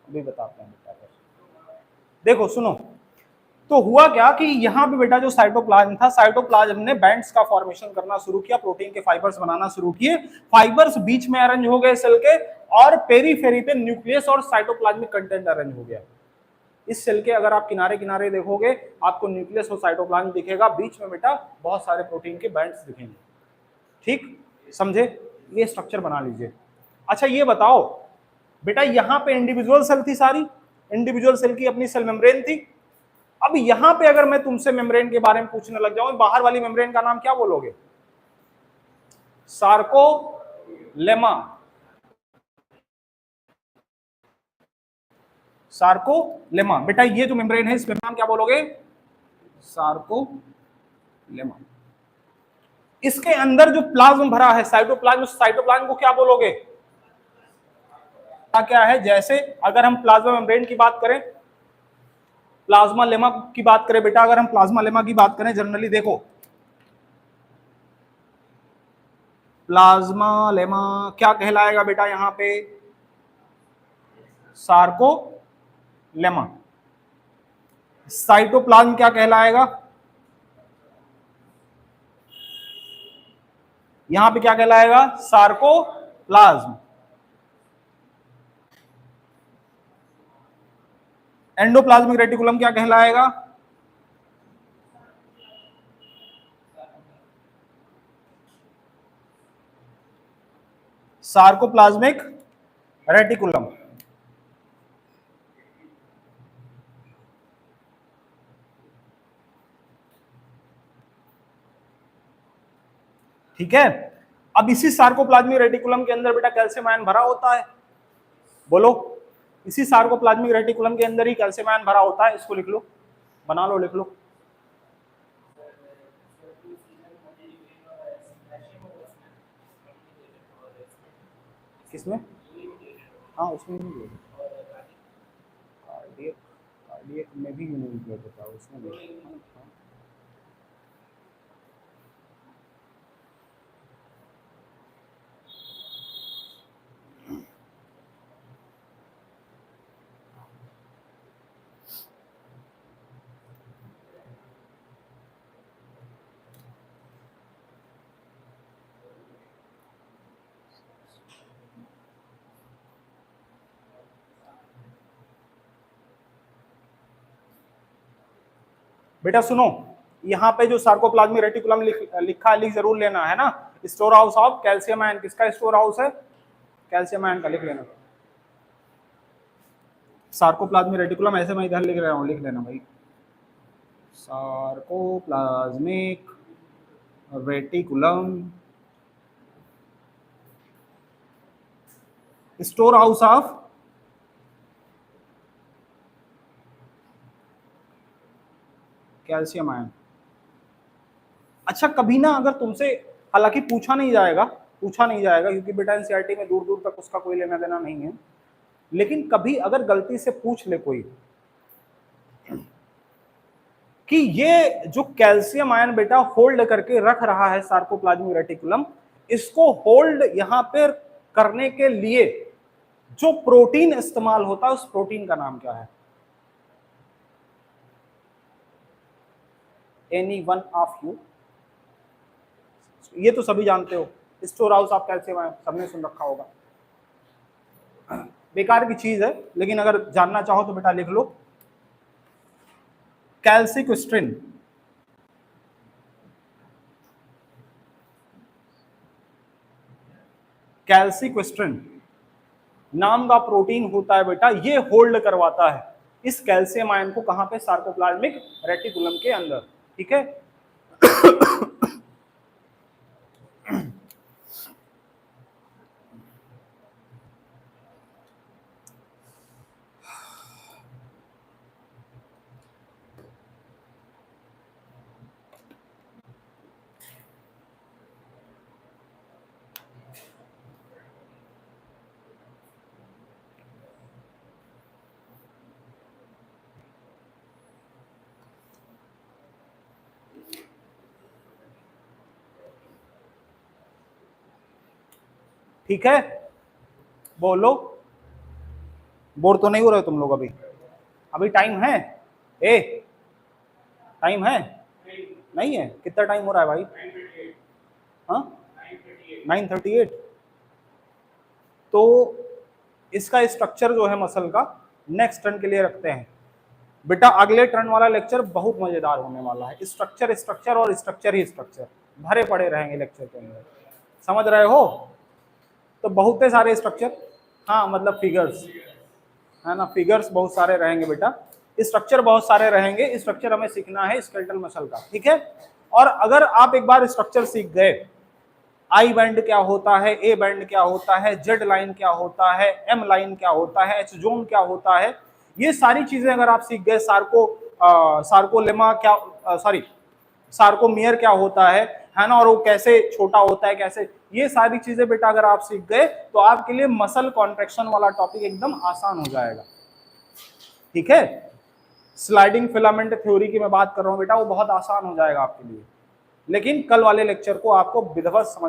अभी बताते हैं। देखो सुनो, तो हुआ क्या कि यहाँ पे बेटा जो साइटोप्लाज्म था, साइटोप्लाज्म ने बैंड्स का फॉर्मेशन करना शुरू किया, प्रोटीन के फाइबर्स बनाना शुरू किए, फाइबर्स बीच में अरेंज हो गए सेल के, और पेरीफेरी पे न्यूक्लियस और साइटोप्लाज्मिक कंटेंट अरेंज हो गया। इस सेल के अगर आप किनारे किनारे देखोगे, आपको न्यूक्लियस और साइटोप्लाज्म दिखेगा, बीच में बेटा बहुत सारे प्रोटीन के बैंड्स दिखेंगे। ठीक समझे? ये स्ट्रक्चर बना लीजिए। अच्छा ये बताओ बेटा, यहाँ पे इंडिविजुअल सेल थी सारी, इंडिविजुअल सेल की अपनी सेल मेम्ब्रेन थी। अब यहां पे अगर मैं तुमसे मेम्ब्रेन के बारे में पूछने लग जाऊं, बाहर वाली मेम्ब्रेन का नाम क्या बोलोगे? सार्कोलेमा। सार्कोलेमा। बेटा ये जो मेम्ब्रेन है, इसमें नाम क्या बोलोगे? सार्कोलेमा। इसके अंदर जो प्लाज्म भरा है, साइटोप्लाज्म, साइटोप्लाज्म को क्या बोलोगे? क्या है? जैसे अगर हम प्लाज्मा मेम्ब्रेन की बात करें, प्लाज्मा लेमा की बात करें बेटा, अगर हम प्लाज्मा लेमा की बात करें जनरली, देखो प्लाज्मा लेमा क्या कहलाएगा बेटा? यहां पे सार्कोलेमा। साइटोप्लाज्म क्या कहलाएगा? यहां पे क्या कहलाएगा? सार्कोप्लाज्म। एंडोप्लाज्मिक रेटिकुलम क्या कहलाएगा? Sarcoplasmic reticulum. ठीक है। अब इसी सार्कोप्लाज्मिक रेटिकुलम के अंदर बेटा कैल्शियम आयन भरा होता है। बोलो, इसी सार्कोप्लाज्मिक रेटिकुलम के अंदर ही कैल्शियम आयन भरा होता है। इसको लिख लो, बना लो, लिख लो। किसमें? हाँ उसमें भी कार्डियक, कार्डियक में भी यूनिट होता है उसमें भी। बेटा सुनो, यहाँ पे जो सार्कोप्लाज्मिक रेटिकुलम लिखा है, लिख जरूर लेना है ना। Store house of calcium ion, किसका स्टोर हाउस है? कैल्शियम आयन का, लिख लेना। सार्कोप्लाज्मिक रेटिकुलम ऐसे मैं इधर लिख रहा हूँ, लिख लेना भाई। Sarcoplasmic reticulum store house of calcium ion. अच्छा कभी ना अगर तुमसे, हालांकि पूछा नहीं जाएगा, पूछा नहीं जाएगा क्योंकि बेटा एनसीईआरटी में दूर दूर तक उसका कोई लेना देना नहीं है, लेकिन कभी अगर गलती से पूछ ले कोई कि ये जो कैल्शियम आयन बेटा होल्ड करके रख रहा है सार्कोप्लाज्मिक रेटिकुलम, इसको होल्ड यहां पर करने के लिए जो प्रोटीन इस्तेमाल होता है, उस प्रोटीन का नाम क्या है? Any one of you? ये तो सभी जानते हो, store house of calcium ion सबने सुन रखा होगा। बेकार की चीज है, लेकिन अगर जानना चाहो तो बेटा लिख लो। कैल्सिक्विस्ट्रिन, कैल्सिक्विस्ट्रिन नाम का प्रोटीन होता है बेटा, ये होल्ड करवाता है इस कैल्शियम आयन को कहां पे, सार्कोप्लाज्मिक रेटिकुलम के अंदर, ठीक है। ठीक है, बोलो, बोर तो नहीं हो रहे तुम लोग अभी? अभी टाइम है, टाइम है? नहीं है? कितना टाइम हो रहा है भाई? हाँ 9:38। तो इसका स्ट्रक्चर जो है मसल का नेक्स्ट टर्न के लिए रखते हैं बेटा। अगले टर्न वाला लेक्चर बहुत मजेदार होने वाला है, स्ट्रक्चर स्ट्रक्चर और स्ट्रक्चर ही स्ट्रक्चर भरे पड़े रहेंगे लेक्चर के अंदर, समझ रहे हो? तो बहुत सारे स्ट्रक्चर, हाँ मतलब फिगर्स है ना, फिगर्स बहुत सारे रहेंगे बेटा, स्ट्रक्चर बहुत सारे रहेंगे। स्ट्रक्चर हमें सीखना है स्केलेटल मसल का, ठीक है। और अगर आप एक बार स्ट्रक्चर सीख गए, आई बैंड क्या होता है, ए बैंड क्या होता है, जेड लाइन क्या होता है, एम लाइन क्या होता है, एच जोन क्या होता है, ये सारी चीजें अगर आप सीख गए, सार्कोलेमा क्या, सॉरी सार्कोमियर क्या होता है ना, और वो कैसे छोटा होता है, कैसे, ये सारी चीजें बेटा अगर आप सीख गए तो आपके लिए मसल कॉन्ट्रैक्शन वाला टॉपिक एकदम आसान हो जाएगा, ठीक है। स्लाइडिंग फिलामेंट थ्योरी की मैं बात कर रहा हूं बेटा, वो बहुत आसान हो जाएगा आपके लिए, लेकिन कल वाले लेक्चर को आपको विधिवत समझ